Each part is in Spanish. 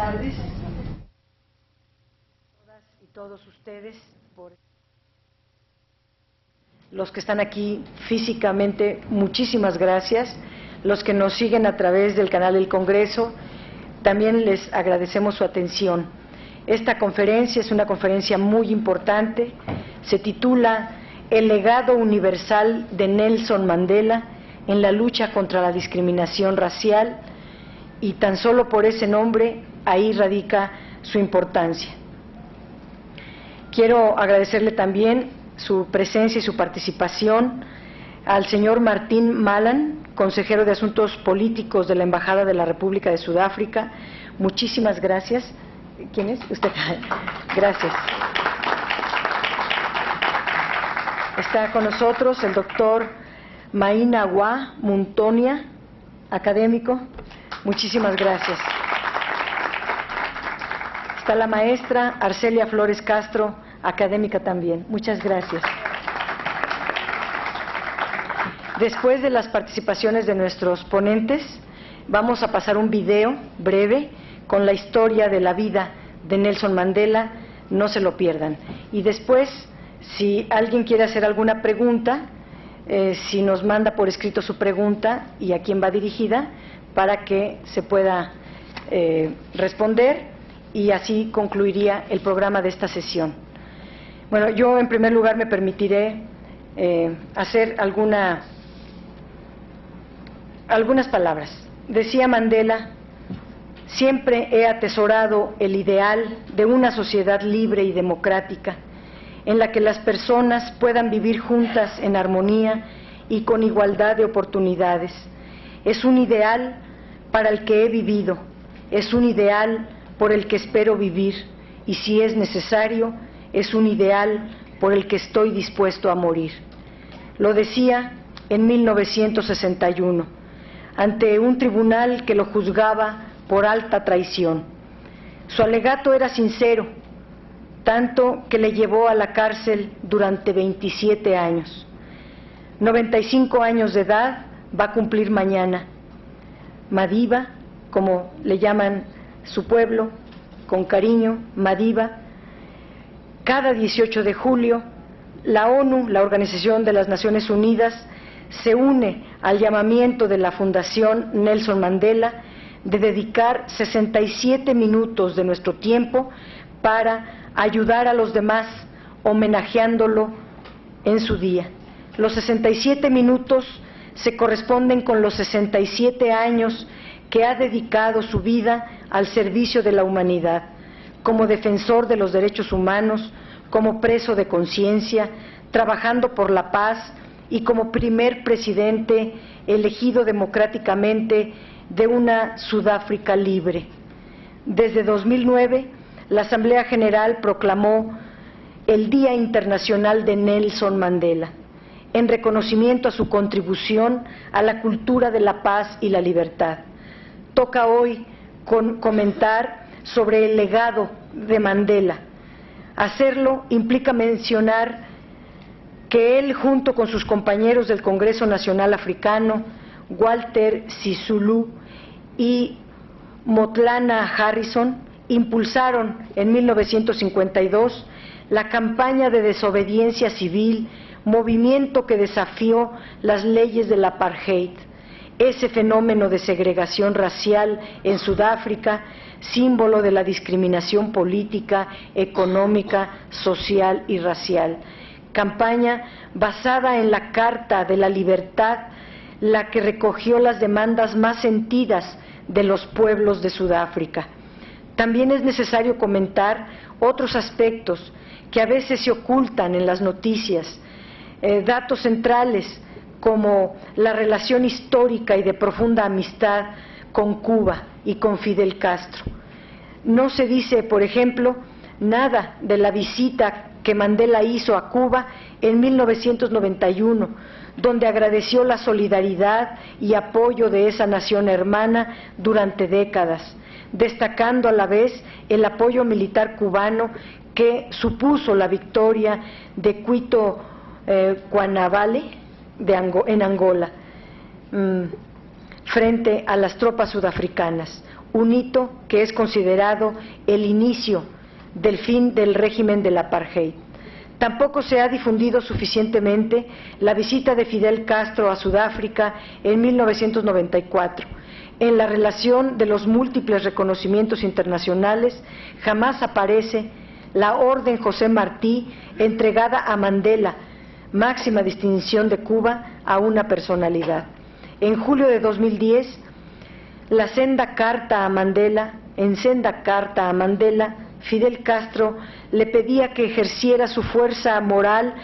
tardes. Todas y todos ustedes, por los que están aquí físicamente, muchísimas gracias. Los que nos siguen a través del canal del Congreso, también les agradecemos su atención. Esta conferencia es una conferencia muy importante, se titula El legado universal de Nelson Mandela en la lucha contra la discriminación racial, y tan solo por ese nombre ahí radica su importancia. Quiero agradecerle también su presencia y su participación al señor Martín Malan, consejero de Asuntos Políticos de la Embajada de la República de Sudáfrica. Muchísimas gracias. ¿Quién es? Usted. Gracias. Está con nosotros el doctor Maina Wa Muntonia, académico. Muchísimas gracias. Está la maestra Arcelia Flores Castro, académica también. Muchas gracias. Después de las participaciones de nuestros ponentes, vamos a pasar un video breve con la historia de la vida de Nelson Mandela. No se lo pierdan. Y después, si alguien quiere hacer alguna pregunta, si nos manda por escrito su pregunta y a quién va dirigida, para que se pueda responder, y así concluiría el programa de esta sesión. Bueno, yo en primer lugar me permitiré hacer algunas palabras. Decía Mandela: siempre he atesorado el ideal de una sociedad libre y democrática, en la que las personas puedan vivir juntas en armonía y con igualdad de oportunidades. Es un ideal para el que he vivido, es un ideal por el que espero vivir, y si es necesario, es un ideal por el que estoy dispuesto a morir. Lo decía en 1961, ante un tribunal que lo juzgaba por alta traición. Su alegato era sincero, tanto que le llevó a la cárcel durante 27 años. 95 años de edad va a cumplir mañana. Madiba, como le llaman su pueblo, con cariño, Madiba. Cada 18 de julio, la ONU, la Organización de las Naciones Unidas, se une al llamamiento de la Fundación Nelson Mandela de dedicar 67 minutos de nuestro tiempo para ayudar a los demás, homenajeándolo en su día. Los 67 minutos se corresponden con los 67 años que ha dedicado su vida al servicio de la humanidad, como defensor de los derechos humanos, como preso de conciencia, trabajando por la paz y como primer presidente elegido democráticamente de una Sudáfrica libre. Desde 2009, la Asamblea General proclamó el Día Internacional de Nelson Mandela, en reconocimiento a su contribución a la cultura de la paz y la libertad. Toca hoy comentar sobre el legado de Mandela. Hacerlo implica mencionar que él, junto con sus compañeros del Congreso Nacional Africano, Walter Sisulu y Motlana Harrison, impulsaron en 1952 la campaña de desobediencia civil, movimiento que desafió las leyes del apartheid, ese fenómeno de segregación racial en Sudáfrica, símbolo de la discriminación política, económica, social y racial. Campaña basada en la Carta de la Libertad, la que recogió las demandas más sentidas de los pueblos de Sudáfrica. También es necesario comentar otros aspectos que a veces se ocultan en las noticias, datos centrales como la relación histórica y de profunda amistad con Cuba y con Fidel Castro. No se dice, por ejemplo, nada de la visita que Mandela hizo a Cuba en 1991, donde agradeció la solidaridad y apoyo de esa nación hermana durante décadas, destacando a la vez el apoyo militar cubano que supuso la victoria de Cuito Cuanavale en Angola frente a las tropas sudafricanas. un hito que es considerado el inicio del fin del régimen del apartheid. Tampoco se ha difundido suficientemente la visita de Fidel Castro a Sudáfrica en 1994. En la relación de los múltiples reconocimientos internacionales jamás aparece la Orden José Martí entregada a Mandela, máxima distinción de Cuba, a una personalidad. En julio de 2010, en senda carta a Mandela, Fidel Castro le pedía que ejerciera su fuerza moral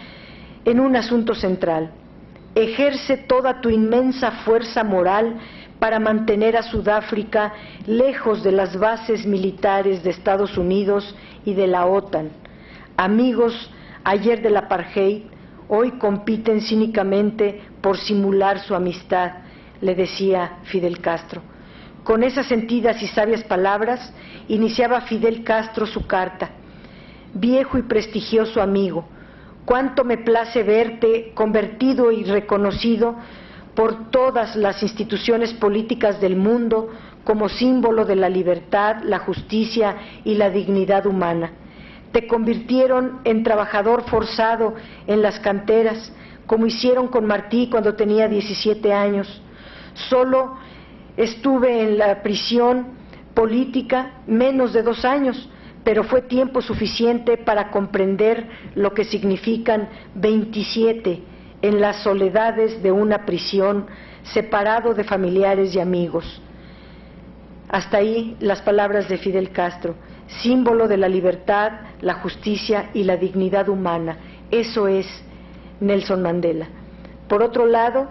en un asunto central. Ejerce toda tu inmensa fuerza moral para mantener a Sudáfrica lejos de las bases militares de Estados Unidos y de la OTAN. Amigos ayer del apartheid, hoy compiten cínicamente por simular su amistad, le decía Fidel Castro. Con esas sentidas y sabias palabras iniciaba Fidel Castro su carta. Viejo y prestigioso amigo, cuánto me place verte convertido y reconocido por todas las instituciones políticas del mundo como símbolo de la libertad, la justicia y la dignidad humana. Te convirtieron en trabajador forzado en las canteras, como hicieron con Martí cuando tenía 17 años. Solo estuve en la prisión política menos de 2 años, pero fue tiempo suficiente para comprender lo que significan 27 en las soledades de una prisión, separado de familiares y amigos. Hasta ahí las palabras de Fidel Castro, símbolo de la libertad, la justicia y la dignidad humana. Eso es Nelson Mandela. Por otro lado,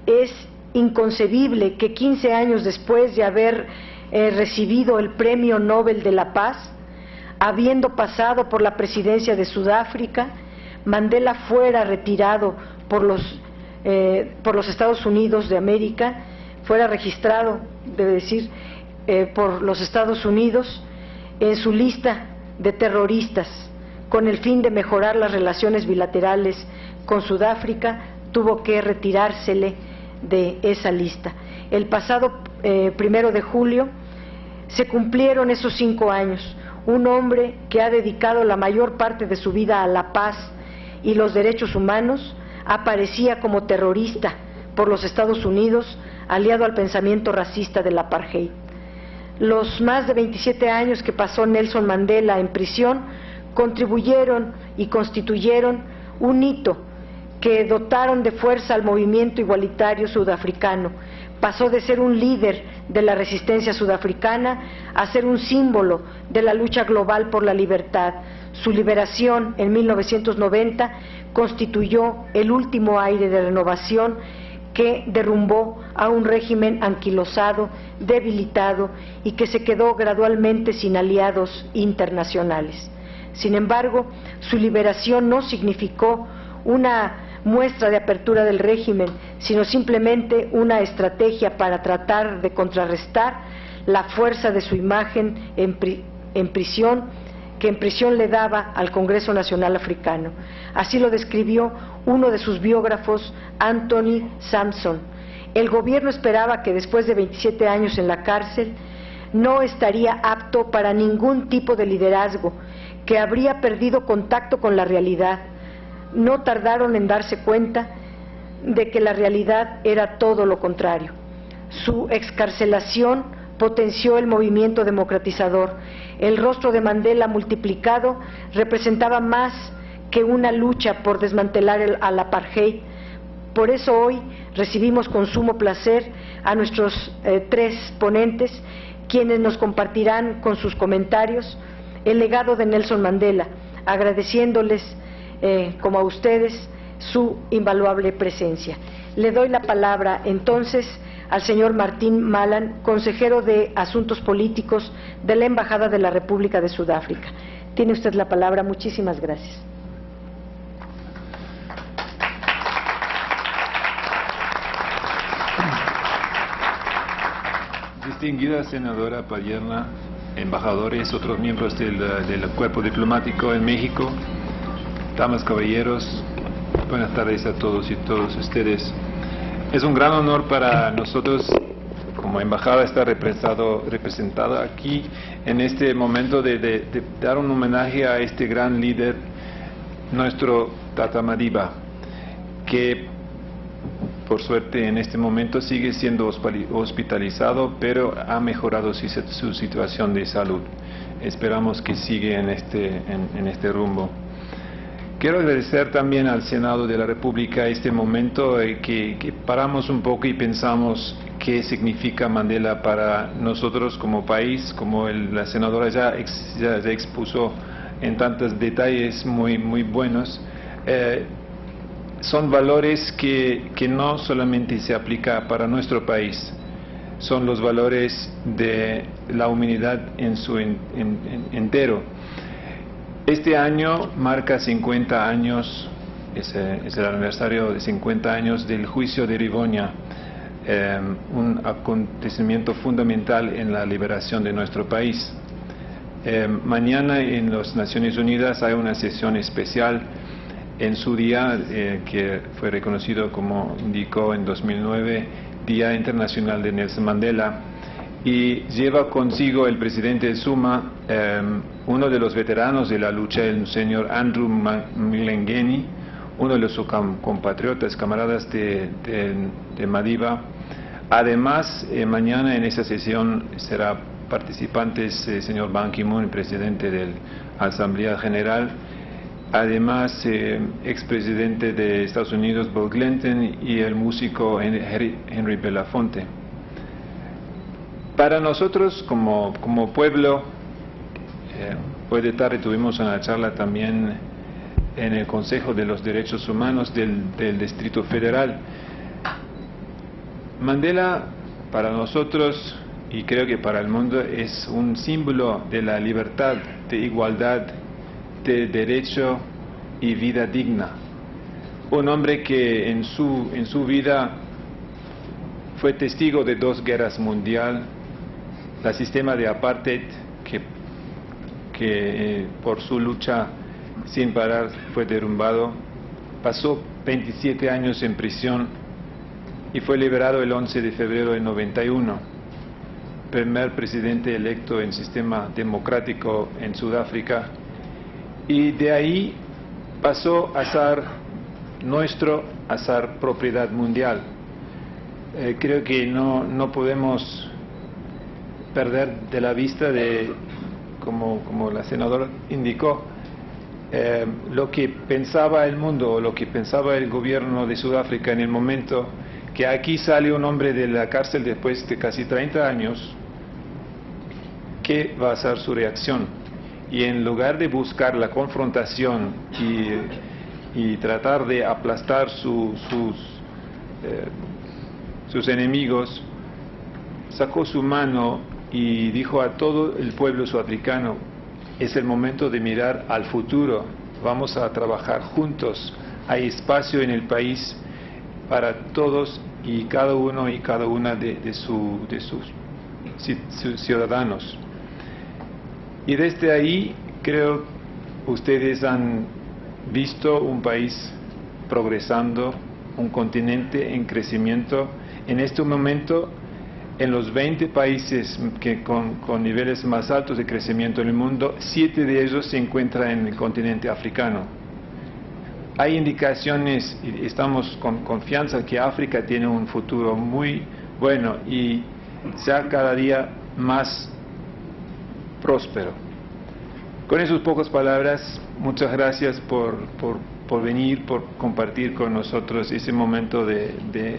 es inconcebible que 15 años después de haber recibido el Premio Nobel de la Paz, habiendo pasado por la presidencia de Sudáfrica, Mandela fuera retirado por los Estados Unidos de América, fuera registrado, debe decir, por los Estados Unidos en su lista de terroristas, con el fin de mejorar las relaciones bilaterales con Sudáfrica, tuvo que retirársele de esa lista. El pasado 1 de julio se cumplieron esos 5 años. Un hombre que ha dedicado la mayor parte de su vida a la paz y los derechos humanos aparecía como terrorista por los Estados Unidos, aliado al pensamiento racista del apartheid. Los más de 27 años que pasó Nelson Mandela en prisión contribuyeron y constituyeron un hito que dotaron de fuerza al movimiento igualitario sudafricano. Pasó de ser un líder de la resistencia sudafricana a ser un símbolo de la lucha global por la libertad. Su liberación en 1990 constituyó el último aire de renovación que derrumbó a un régimen anquilosado, debilitado y que se quedó gradualmente sin aliados internacionales. Sin embargo, su liberación no significó una muestra de apertura del régimen, sino simplemente una estrategia para tratar de contrarrestar la fuerza de su imagen en prisión, que en prisión le daba al Congreso Nacional Africano. Así lo describió uno de sus biógrafos, Anthony Sampson. El gobierno esperaba que después de 27 años en la cárcel no estaría apto para ningún tipo de liderazgo, que habría perdido contacto con la realidad. No tardaron en darse cuenta de que la realidad era todo lo contrario. Su excarcelación potenció el movimiento democratizador. El rostro de Mandela multiplicado representaba más que una lucha por desmantelar al apartheid. Por eso hoy recibimos con sumo placer a nuestros 3 ponentes, quienes nos compartirán con sus comentarios el legado de Nelson Mandela, agradeciéndoles como a ustedes su invaluable presencia. Le doy la palabra entonces al señor Martín Malan, consejero de Asuntos Políticos de la Embajada de la República de Sudáfrica. Tiene usted la palabra. Muchísimas gracias. Distinguida senadora Padierna, embajadores, otros miembros del cuerpo diplomático en México, damas, caballeros, buenas tardes a todos y todas ustedes. Es un gran honor para nosotros, como como embajada está representada aquí en este momento de dar un homenaje a este gran líder, nuestro Tata Madiba, que por suerte en este momento sigue siendo hospitalizado, pero ha mejorado su situación de salud. Esperamos que siga en este rumbo. Quiero agradecer también al Senado de la República este momento que paramos un poco y pensamos qué significa Mandela para nosotros como país, como la senadora ya expuso en tantos detalles muy buenos. Son valores que no solamente se aplica para nuestro país, son los valores de la humanidad en su entero. Este año marca 50 años, es el aniversario de 50 años del juicio de Rivoña, un acontecimiento fundamental en la liberación de nuestro país. Mañana en las Naciones Unidas hay una sesión especial en su día, que fue reconocido, como indicó en 2009, Día Internacional de Nelson Mandela, y lleva consigo el presidente Zuma, uno de los veteranos de la lucha, el señor Andrew Mlengeni, uno de sus compatriotas, camaradas de Madiba. Además, mañana en esa sesión será participantes el señor Ban Ki-moon, el presidente de la Asamblea General, además expresidente de Estados Unidos Bill Clinton y el músico Henry Belafonte. Para nosotros como pueblo, hoy de tarde tuvimos una charla también en el Consejo de los Derechos Humanos del Distrito Federal. Mandela para nosotros, y creo que para el mundo, es un símbolo de la libertad, de igualdad, de derecho y vida digna. Un hombre que en su vida fue testigo de 2 guerras mundiales, el sistema de apartheid que por su lucha sin parar fue derrumbado, pasó 27 años en prisión y fue liberado el 11 de febrero de 91, primer presidente electo en sistema democrático en Sudáfrica, y de ahí pasó a ser propiedad mundial. Creo que no podemos perder de la vista como la senadora indicó, lo que pensaba el mundo o lo que pensaba el gobierno de Sudáfrica en el momento que aquí sale un hombre de la cárcel después de casi 30 años. ¿Qué va a ser su reacción? Y en lugar de buscar la confrontación y tratar de aplastar sus enemigos, sacó su mano y dijo a todo el pueblo sudafricano: es el momento de mirar al futuro, vamos a trabajar juntos, hay espacio en el país para todos y cada uno y cada una de sus ciudadanos. Y desde ahí creo ustedes han visto un país progresando, un continente en crecimiento. En este momento, en los 20 países que con niveles más altos de crecimiento en el mundo, 7 de ellos se encuentran en el continente africano. Hay indicaciones y estamos con confianza que África tiene un futuro muy bueno y sea cada día más próspero. Con esas pocas palabras, muchas gracias por venir, por compartir con nosotros ese momento de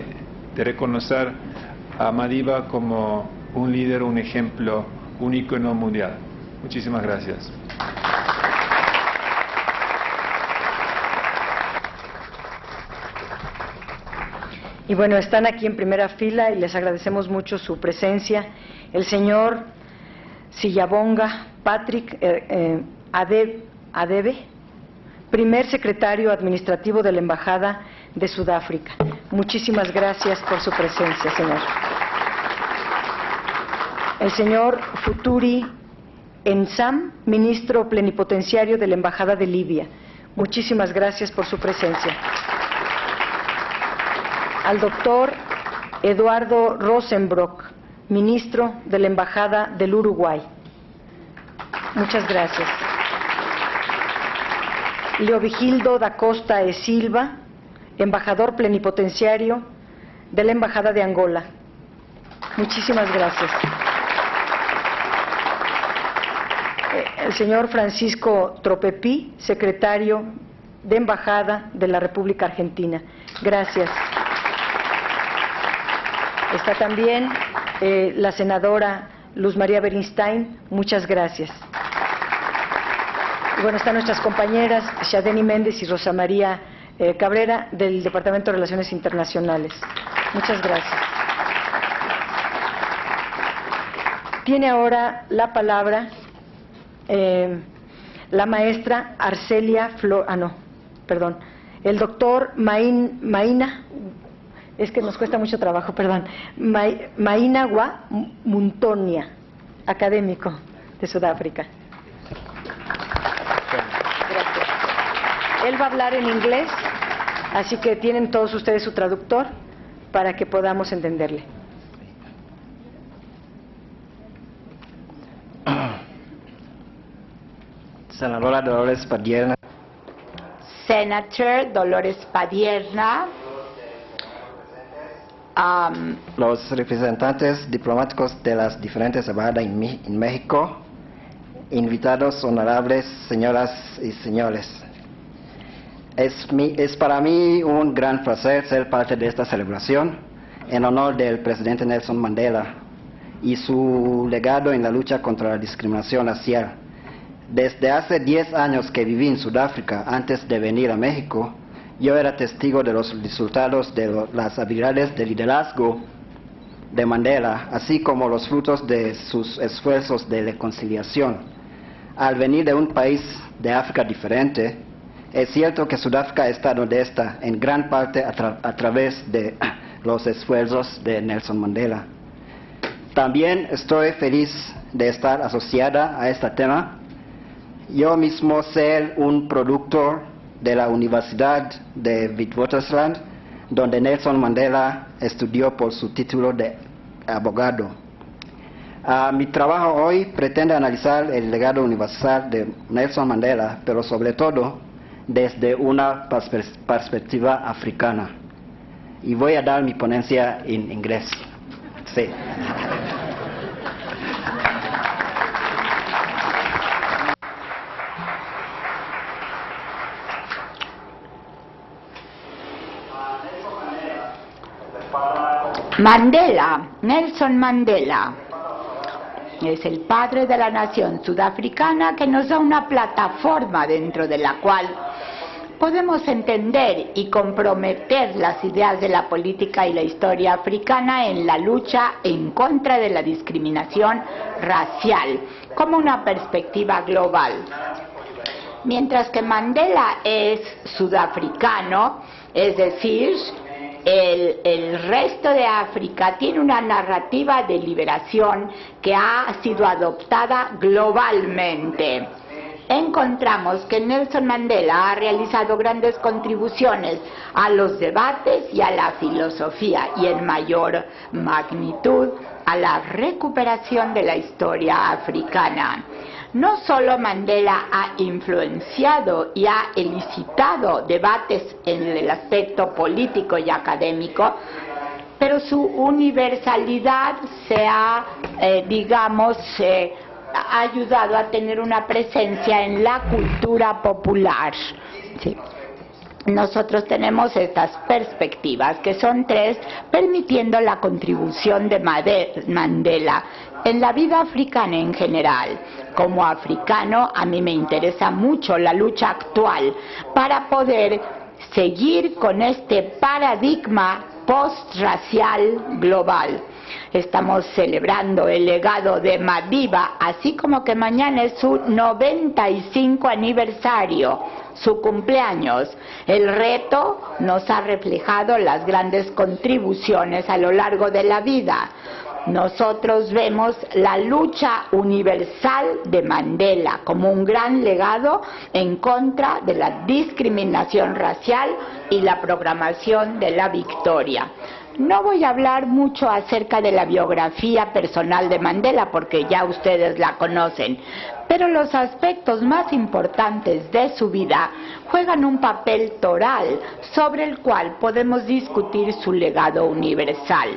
reconocer a Madiba como un líder, un ejemplo, un ícono mundial. Muchísimas gracias. Y bueno, están aquí en primera fila y les agradecemos mucho su presencia. El señor Siyabonga Patrick Adebe, primer secretario administrativo de la Embajada de Sudáfrica. Muchísimas gracias por su presencia, señor. El señor Futuri Ensam, ministro plenipotenciario de la Embajada de Libia. Muchísimas gracias por su presencia. Al doctor Eduardo Rosenbrock, ministro de la Embajada del Uruguay. Muchas gracias. Leovigildo da Costa e Silva, embajador plenipotenciario de la Embajada de Angola. Muchísimas gracias. El señor Francisco Tropepí, secretario de Embajada de la República Argentina. Gracias. Está también la senadora Luz María Beristain. Muchas gracias. Y bueno, están nuestras compañeras Shadeni Méndez y Rosa María Cabrera del Departamento de Relaciones Internacionales. Muchas gracias. Tiene ahora la palabra la maestra Arcelia el doctor Maina, es que nos cuesta mucho trabajo, Mainagua Muntonia, académico de Sudáfrica. Gracias. Él va a hablar en inglés, así que tienen todos ustedes su traductor para que podamos entenderle. Senadora Dolores Padierna. Senator Dolores Padierna. Los representantes diplomáticos de las diferentes embajadas en México, invitados honorables, señoras y señores. Es para mí un gran placer ser parte de esta celebración en honor del presidente Nelson Mandela y su legado en la lucha contra la discriminación racial. Desde hace 10 años que viví en Sudáfrica, antes de venir a México, yo era testigo de los resultados de las habilidades de liderazgo de Mandela, así como los frutos de sus esfuerzos de reconciliación. Al venir de un país de África diferente, es cierto que Sudáfrica está donde está, en gran parte a través de los esfuerzos de Nelson Mandela. También estoy feliz de estar asociada a este tema. Yo mismo ser un productor de la Universidad de Witwatersrand, donde Nelson Mandela estudió por su título de abogado. Mi trabajo hoy pretende analizar el legado universal de Nelson Mandela, pero sobre todo desde una perspectiva africana. Y voy a dar mi ponencia en inglés. Sí. Mandela, Nelson Mandela, es el padre de la nación sudafricana que nos da una plataforma dentro de la cual podemos entender y comprometer las ideas de la política y la historia africana en la lucha en contra de la discriminación racial, como una perspectiva global. Mientras que Mandela es sudafricano, es decir, el resto de África tiene una narrativa de liberación que ha sido adoptada globalmente. Encontramos que Nelson Mandela ha realizado grandes contribuciones a los debates y a la filosofía, y en mayor magnitud a la recuperación de la historia africana. No solo Mandela ha influenciado y ha elicitado debates en el aspecto político y académico, pero su universalidad se ha, ha ayudado a tener una presencia en la cultura popular. Sí. Nosotros tenemos estas perspectivas, que son 3, permitiendo la contribución de Mandela en la vida africana en general. Como africano, a mí me interesa mucho la lucha actual para poder seguir con este paradigma post-racial global. Estamos celebrando el legado de Madiba, así como que mañana es su 95 aniversario, su cumpleaños. El reto nos ha reflejado las grandes contribuciones a lo largo de la vida. Nosotros vemos la lucha universal de Mandela como un gran legado en contra de la discriminación racial y la programación de la victoria. No voy a hablar mucho acerca de la biografía personal de Mandela porque ya ustedes la conocen, pero los aspectos más importantes de su vida juegan un papel toral sobre el cual podemos discutir su legado universal.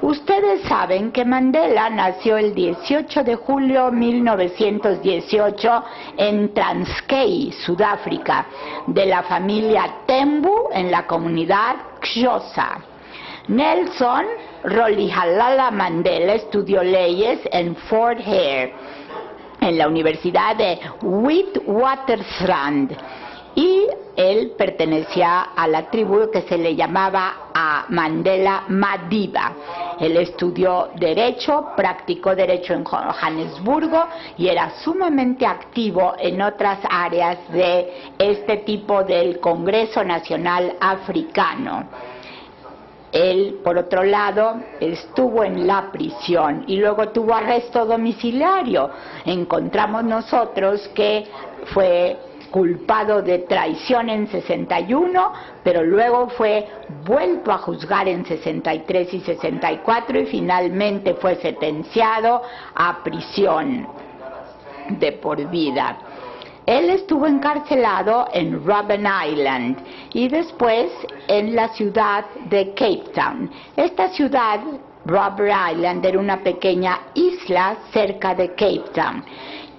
Ustedes saben que Mandela nació el 18 de julio de 1918 en Transkei, Sudáfrica, de la familia Tembu en la comunidad Xhosa. Nelson Rolihlahla Mandela estudió leyes en Fort Hare, en la Universidad de Witwatersrand, y él pertenecía a la tribu que se le llamaba a Mandela Madiba. Él estudió Derecho, practicó Derecho en Johannesburgo y era sumamente activo en otras áreas de este tipo del Congreso Nacional Africano. Él, por otro lado, estuvo en la prisión y luego tuvo arresto domiciliario. Encontramos nosotros que fue culpado de traición en 61, pero luego fue vuelto a juzgar en 63 y 64 y finalmente fue sentenciado a prisión de por vida. Él estuvo encarcelado en Robben Island y después en la ciudad de Cape Town. Esta ciudad, Robben Island, era una pequeña isla cerca de Cape Town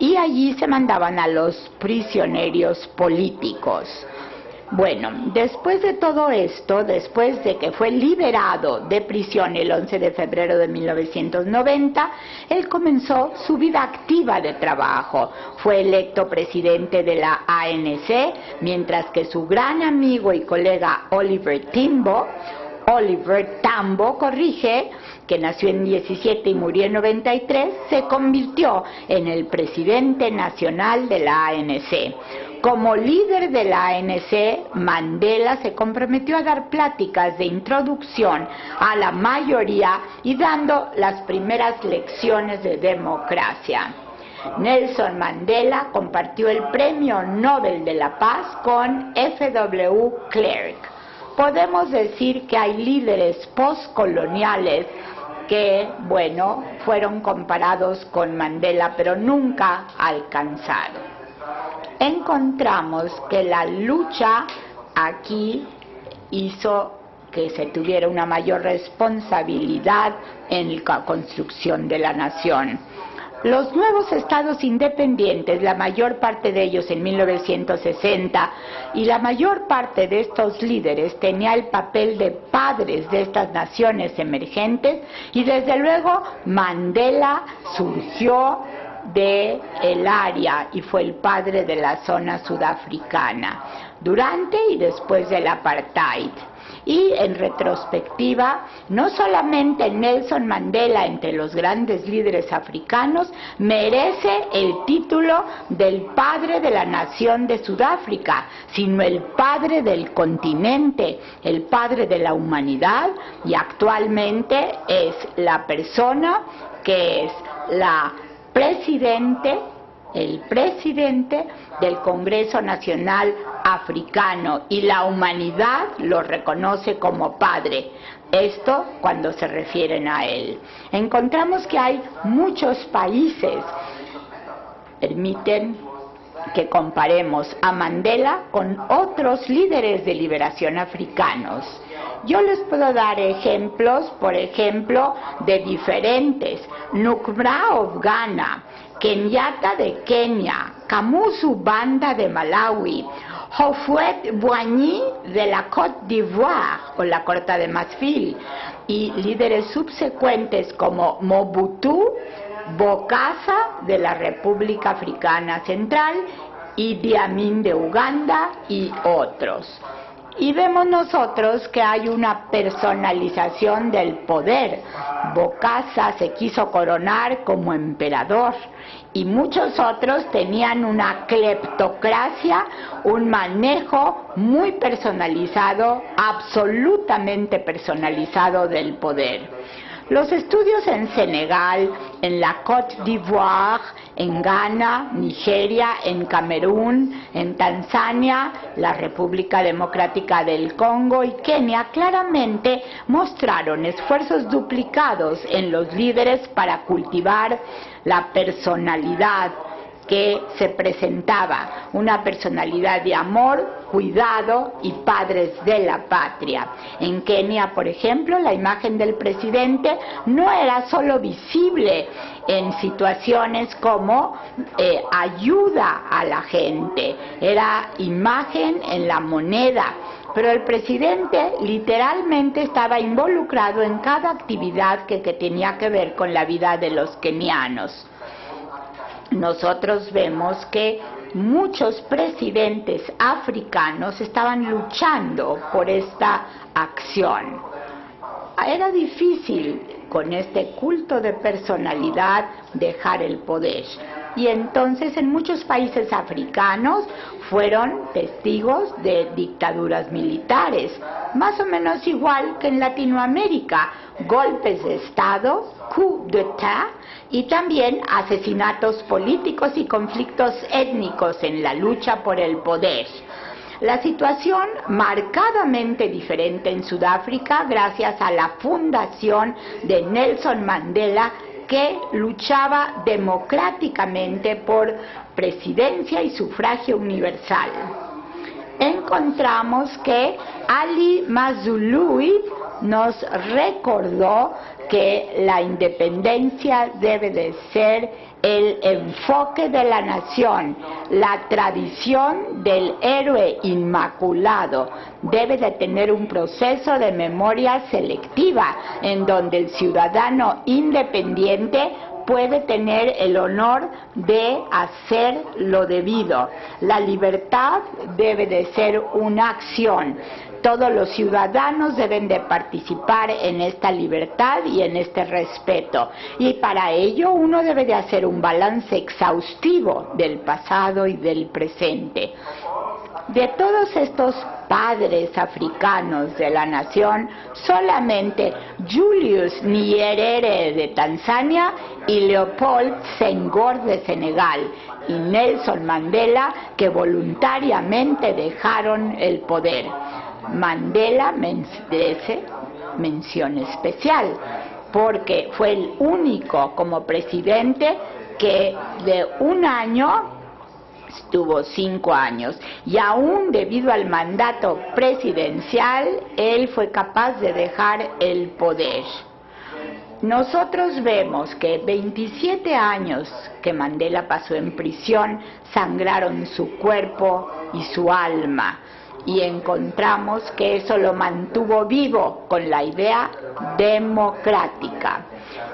y allí se mandaban a los prisioneros políticos. Bueno, después de todo esto, después de que fue liberado de prisión el 11 de febrero de 1990, él comenzó su vida activa de trabajo. Fue electo presidente de la ANC, mientras que su gran amigo y colega Oliver Tambo, que nació en 17 y murió en 93, se convirtió en el presidente nacional de la ANC. Como líder de la ANC, Mandela se comprometió a dar pláticas de introducción a la mayoría y dando las primeras lecciones de democracia. Nelson Mandela compartió el Premio Nobel de la Paz con F.W. Clark. Podemos decir que hay líderes postcoloniales que, bueno, fueron comparados con Mandela, pero nunca alcanzaron. Encontramos que la lucha aquí hizo que se tuviera una mayor responsabilidad en la construcción de la nación. Los nuevos estados independientes, la mayor parte de ellos en 1960, y la mayor parte de estos líderes tenía el papel de padres de estas naciones emergentes, y desde luego Mandela surgió del área y fue el padre de la zona sudafricana durante y después del apartheid. Y en retrospectiva, no solamente Nelson Mandela, entre los grandes líderes africanos, merece el título del padre de la nación de Sudáfrica, sino el padre del continente, el padre de la humanidad, y actualmente es la persona que es el presidente del Congreso Nacional Africano, y la humanidad lo reconoce como padre. Esto cuando se refieren a él. Encontramos que hay muchos países, permiten que comparemos a Mandela con otros líderes de liberación africanos. Yo les puedo dar ejemplos, por ejemplo, de diferentes. Nkrumah of Ghana, Kenyatta de Kenia, Kamuzu Banda de Malawi, Houphouët Boigny de la Côte d'Ivoire o la Corte de Marfil, y líderes subsecuentes como Mobutu Bokassa de la República Africana Central, Idi Amin de Uganda y otros. Y vemos nosotros que hay una personalización del poder. Bokassa se quiso coronar como emperador y muchos otros tenían una cleptocracia, un manejo muy personalizado, absolutamente personalizado del poder. Los estudios en Senegal, en la Côte d'Ivoire, en Ghana, Nigeria, en Camerún, en Tanzania, la República Democrática del Congo y Kenia claramente mostraron esfuerzos duplicados en los líderes para cultivar la personalidad que se presentaba, una personalidad de amor, cuidado y padres de la patria. En Kenia, por ejemplo, la imagen del presidente no era solo visible en situaciones como ayuda a la gente, era imagen en la moneda. Pero el presidente literalmente estaba involucrado en cada actividad que tenía que ver con la vida de los kenianos. Nosotros vemos que muchos presidentes africanos estaban luchando por esta acción. Era difícil con este culto de personalidad dejar el poder. Y entonces en muchos países africanos fueron testigos de dictaduras militares, más o menos igual que en Latinoamérica, golpes de Estado, coup d'etat, y también asesinatos políticos y conflictos étnicos en la lucha por el poder. La situación marcadamente diferente en Sudáfrica gracias a la fundación de Nelson Mandela, que luchaba democráticamente por presidencia y sufragio universal. Encontramos que Ali Mazrui nos recordó que la independencia debe de ser el enfoque de la nación, la tradición del héroe inmaculado debe de tener un proceso de memoria selectiva en donde el ciudadano independiente puede tener el honor de hacer lo debido. La libertad debe de ser una acción. Todos los ciudadanos deben de participar en esta libertad y en este respeto. Y para ello uno debe de hacer un balance exhaustivo del pasado y del presente. De todos estos padres africanos de la nación, solamente Julius Nyerere de Tanzania y Leopold Senghor de Senegal y Nelson Mandela que voluntariamente dejaron el poder. Mandela merece mención especial porque fue el único como presidente que de un año estuvo 5 años y aún debido al mandato presidencial él fue capaz de dejar el poder. Nosotros vemos que 27 años que Mandela pasó en prisión sangraron su cuerpo y su alma y encontramos que eso lo mantuvo vivo con la idea democrática.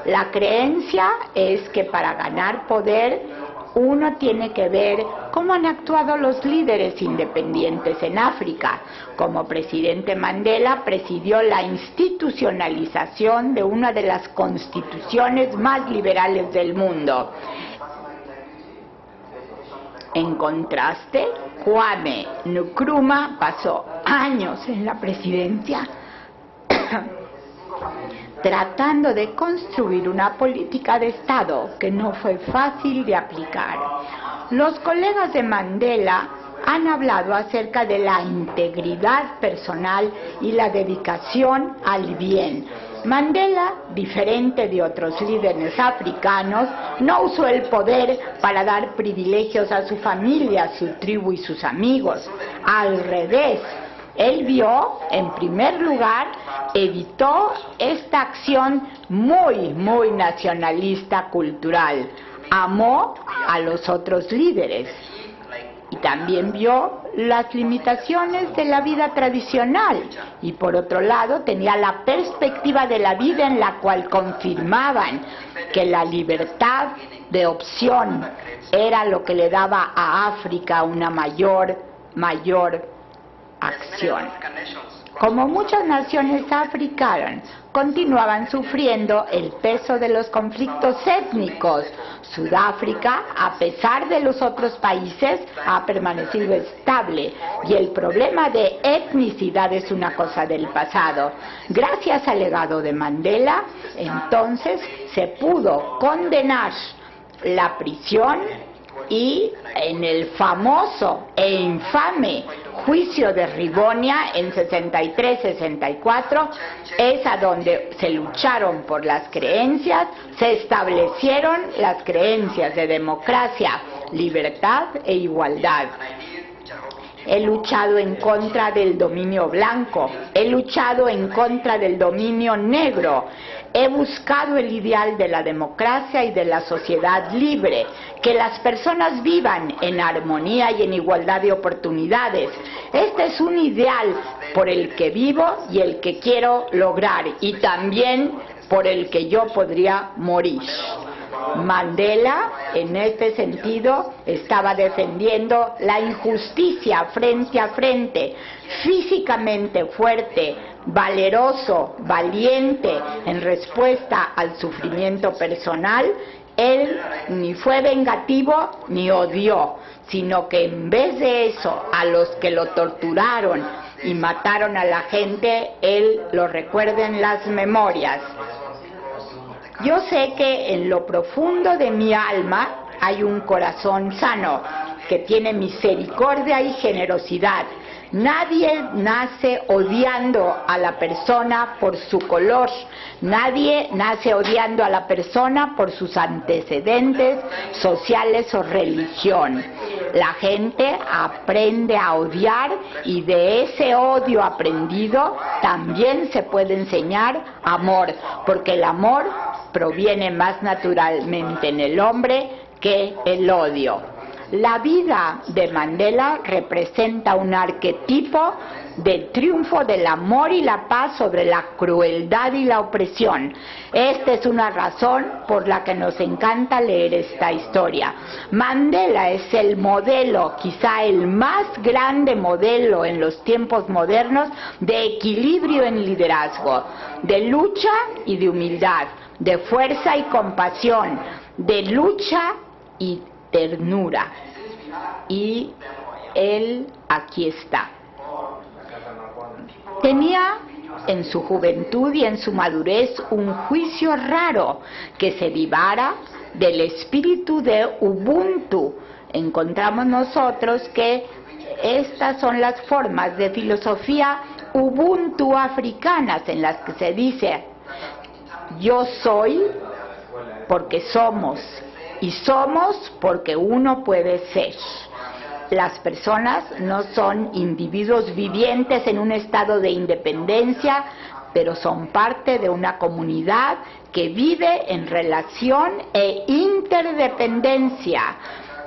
La creencia es que para ganar poder uno tiene que ver cómo han actuado los líderes independientes en África. Como presidente Mandela presidió la institucionalización de una de las constituciones más liberales del mundo. En contraste, Kwame Nkrumah pasó años en la presidencia tratando de construir una política de Estado que no fue fácil de aplicar. Los colegas de Mandela han hablado acerca de la integridad personal y la dedicación al bien. Mandela, diferente de otros líderes africanos, no usó el poder para dar privilegios a su familia, su tribu y sus amigos. Al revés, él vio, en primer lugar, evitó esta acción muy nacionalista cultural. Amó a los otros líderes y también vio las limitaciones de la vida tradicional y por otro lado tenía la perspectiva de la vida en la cual confirmaban que la libertad de opción era lo que le daba a África una mayor acción. como muchas naciones africanas, continuaban sufriendo el peso de los conflictos étnicos. Sudáfrica, a pesar de los otros países, ha permanecido estable y el problema de etnicidad es una cosa del pasado. Gracias al legado de Mandela, entonces se pudo condenar la prisión y en el famoso e infame juicio de Rivonia en 63-64 es a donde se lucharon por las creencias, se establecieron las creencias de democracia, libertad e igualdad. He luchado en contra del dominio blanco, he luchado en contra del dominio negro, he buscado el ideal de la democracia y de la sociedad libre, que las personas vivan en armonía y en igualdad de oportunidades. Este es un ideal por el que vivo y el que quiero lograr, y también por el que yo podría morir. Mandela, en este sentido, estaba defendiendo la injusticia frente a frente, físicamente fuerte, valeroso, valiente en respuesta al sufrimiento personal. Él ni fue vengativo ni odió, sino que en vez de eso, a los que lo torturaron y mataron a la gente, él lo recuerda en las memorias. Yo sé que en lo profundo de mi alma hay un corazón sano, que tiene misericordia y generosidad. Nadie nace odiando a la persona por su color, nadie nace odiando a la persona por sus antecedentes sociales o religión. La gente aprende a odiar y de ese odio aprendido también se puede enseñar amor, porque el amor proviene más naturalmente en el hombre que el odio. La vida de Mandela representa un arquetipo del triunfo del amor y la paz sobre la crueldad y la opresión. Esta es una razón por la que nos encanta leer esta historia. Mandela es el modelo, quizá el más grande modelo en los tiempos modernos, de equilibrio en liderazgo, de lucha y de humildad, de fuerza y compasión, de lucha y ternura. Y él aquí está. Tenía en su juventud y en su madurez un juicio raro que se derivara del espíritu de Ubuntu. Encontramos nosotros que estas son las formas de filosofía Ubuntu africanas, en las que se dice: yo soy porque somos, y somos porque uno puede ser. Las personas no son individuos vivientes en un estado de independencia, pero son parte de una comunidad que vive en relación e interdependencia.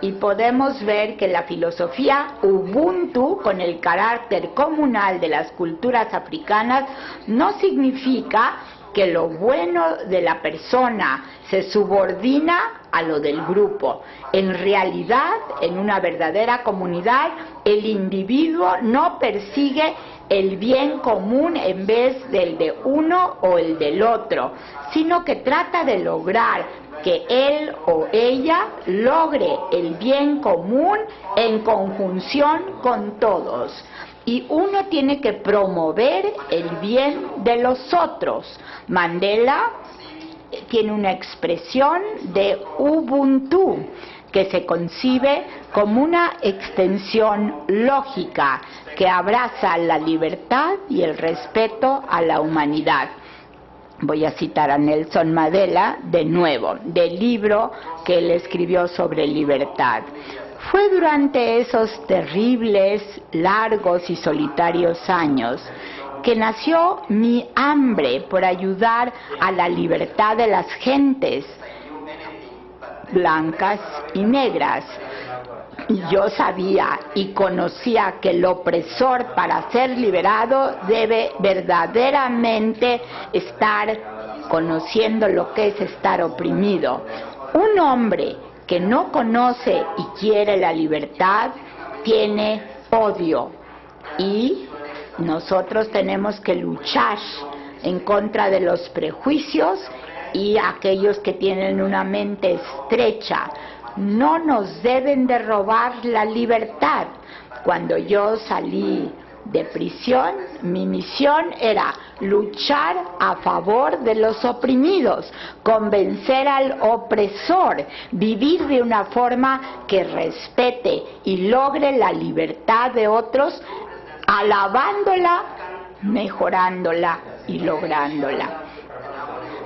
Y podemos ver que la filosofía Ubuntu, con el carácter comunal de las culturas africanas, no significa que lo bueno de la persona se subordina a lo del grupo. En realidad, en una verdadera comunidad, el individuo no persigue el bien común en vez del de uno o el del otro, sino que trata de lograr que él o ella logre el bien común en conjunción con todos. Y uno tiene que promover el bien de los otros. Mandela tiene una expresión de Ubuntu que se concibe como una extensión lógica que abraza la libertad y el respeto a la humanidad. Voy a citar a Nelson Mandela de nuevo, del libro que él escribió sobre libertad. Fue durante esos terribles, largos y solitarios años que nació mi hambre por ayudar a la libertad de las gentes blancas y negras. Yo sabía y conocía que el opresor, para ser liberado, debe verdaderamente estar conociendo lo que es estar oprimido. Un hombre que no conoce y quiere la libertad tiene odio, y nosotros tenemos que luchar en contra de los prejuicios y aquellos que tienen una mente estrecha. No nos deben de robar la libertad. Cuando yo salí de prisión, mi misión era luchar a favor de los oprimidos, convencer al opresor, vivir de una forma que respete y logre la libertad de otros, alabándola, mejorándola y lográndola.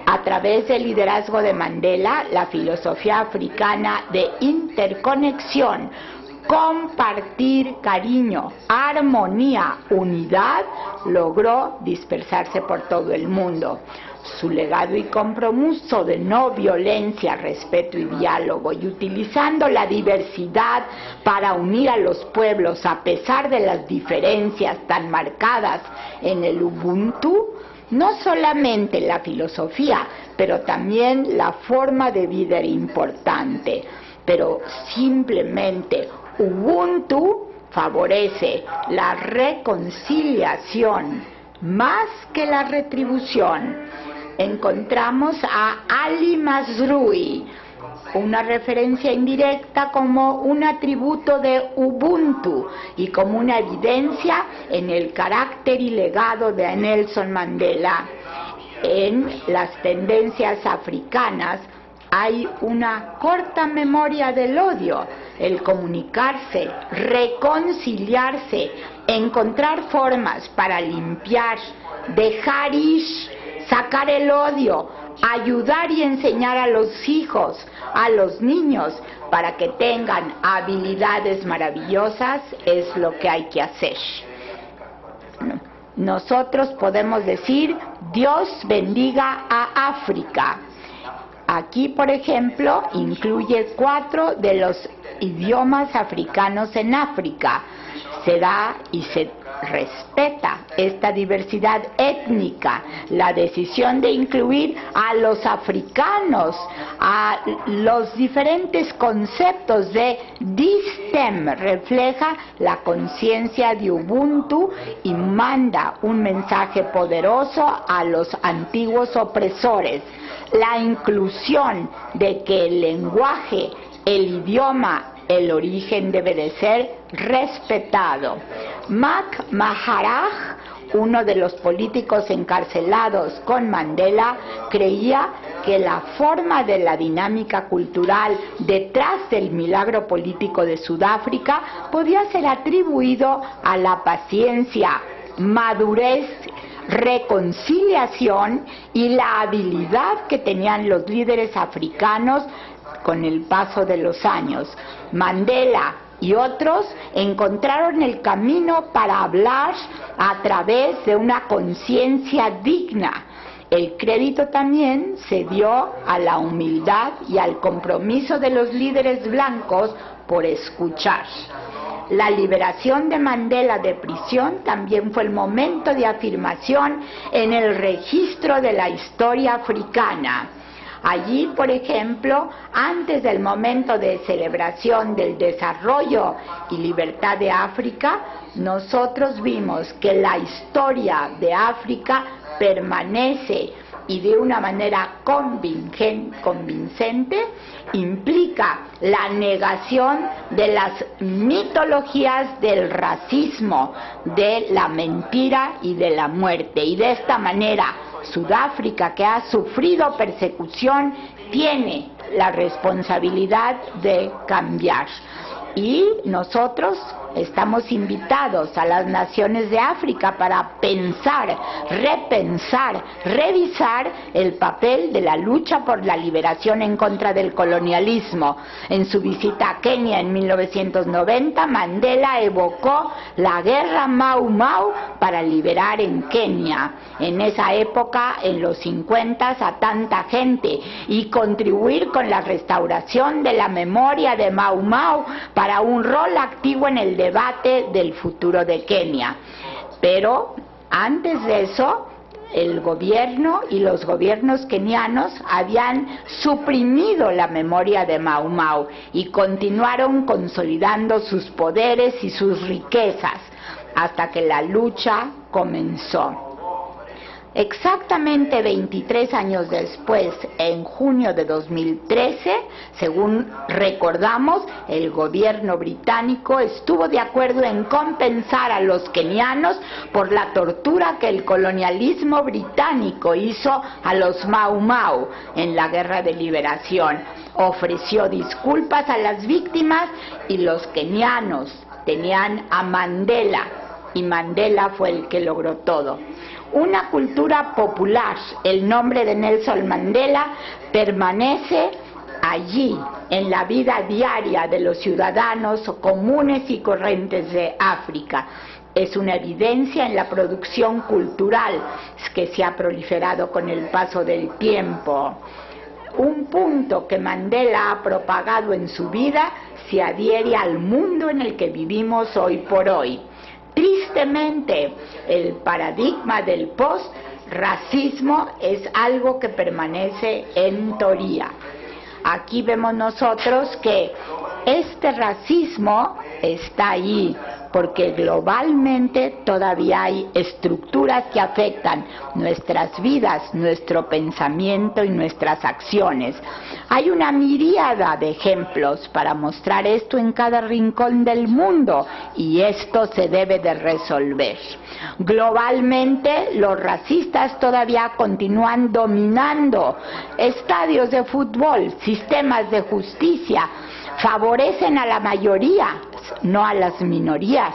A través del liderazgo de Mandela, la filosofía africana de interconexión, compartir cariño, armonía, unidad, logró dispersarse por todo el mundo. Su legado y compromiso de no violencia, respeto y diálogo, y utilizando la diversidad para unir a los pueblos a pesar de las diferencias tan marcadas en el Ubuntu, no solamente la filosofía, pero también la forma de vida era importante. Pero simplemente Ubuntu favorece la reconciliación más que la retribución. Encontramos a Ali Mazrui, una referencia indirecta como un atributo de Ubuntu y como una evidencia en el carácter y legado de Nelson Mandela. En las tendencias africanas hay una corta memoria del odio, el comunicarse, reconciliarse, encontrar formas para limpiar, dejar ir, sacar el odio, ayudar y enseñar a los hijos, a los niños, para que tengan habilidades maravillosas, es lo que hay que hacer. Nosotros podemos decir, Dios bendiga a África. Aquí, por ejemplo, incluye 4 de los idiomas africanos en África. Se da y se respeta esta diversidad étnica, la decisión de incluir a los africanos, a los diferentes conceptos de DISTEM, refleja la conciencia de Ubuntu y manda un mensaje poderoso a los antiguos opresores. La inclusión de que el lenguaje, el idioma, el origen debe de ser respetado. Mac Maharaj, uno de los políticos encarcelados con Mandela, creía que la forma de la dinámica cultural detrás del milagro político de Sudáfrica podía ser atribuido a la paciencia, madurez, reconciliación y la habilidad que tenían los líderes africanos con el paso de los años. Mandela y otros encontraron el camino para hablar a través de una conciencia digna. El crédito también se dio a la humildad y al compromiso de los líderes blancos por escuchar. La liberación de Mandela de prisión también fue el momento de afirmación en el registro de la historia africana. Allí, por ejemplo, antes del momento de celebración del desarrollo y libertad de África, nosotros vimos que la historia de África permanece y de una manera convincente implica la negación de las mitologías del racismo, de la mentira y de la muerte. Y de esta manera, Sudáfrica, que ha sufrido persecución, tiene la responsabilidad de cambiar. Y nosotros estamos invitados a las naciones de África para pensar, repensar, revisar el papel de la lucha por la liberación en contra del colonialismo. En su visita a Kenia en 1990, Mandela evocó la guerra Mau Mau para liberar en Kenia. En esa época, en los 50, a tanta gente, y contribuir con la restauración de la memoria de Mau Mau para un rol activo en el debate del futuro de Kenia. Pero antes de eso, el gobierno y los gobiernos kenianos habían suprimido la memoria de Mau Mau y continuaron consolidando sus poderes y sus riquezas, hasta que la lucha comenzó. Exactamente 23 años después, en junio de 2013, según recordamos, el gobierno británico estuvo de acuerdo en compensar a los kenianos por la tortura que el colonialismo británico hizo a los Mau Mau en la Guerra de Liberación. Ofreció disculpas a las víctimas y los kenianos tenían a Mandela, y Mandela fue el que logró todo. Una cultura popular, el nombre de Nelson Mandela permanece allí, en la vida diaria de los ciudadanos comunes y corrientes de África. Es una evidencia en la producción cultural que se ha proliferado con el paso del tiempo. Un punto que Mandela ha propagado en su vida se adhiere al mundo en el que vivimos hoy por hoy. Tristemente, el paradigma del post-racismo es algo que permanece en teoría. Aquí vemos nosotros que este racismo está ahí, porque globalmente todavía hay estructuras que afectan nuestras vidas, nuestro pensamiento y nuestras acciones. Hay una miríada de ejemplos para mostrar esto en cada rincón del mundo, y esto se debe de resolver. Globalmente, los racistas todavía continúan dominando estadios de fútbol, sistemas de justicia, favorecen a la mayoría, no a las minorías.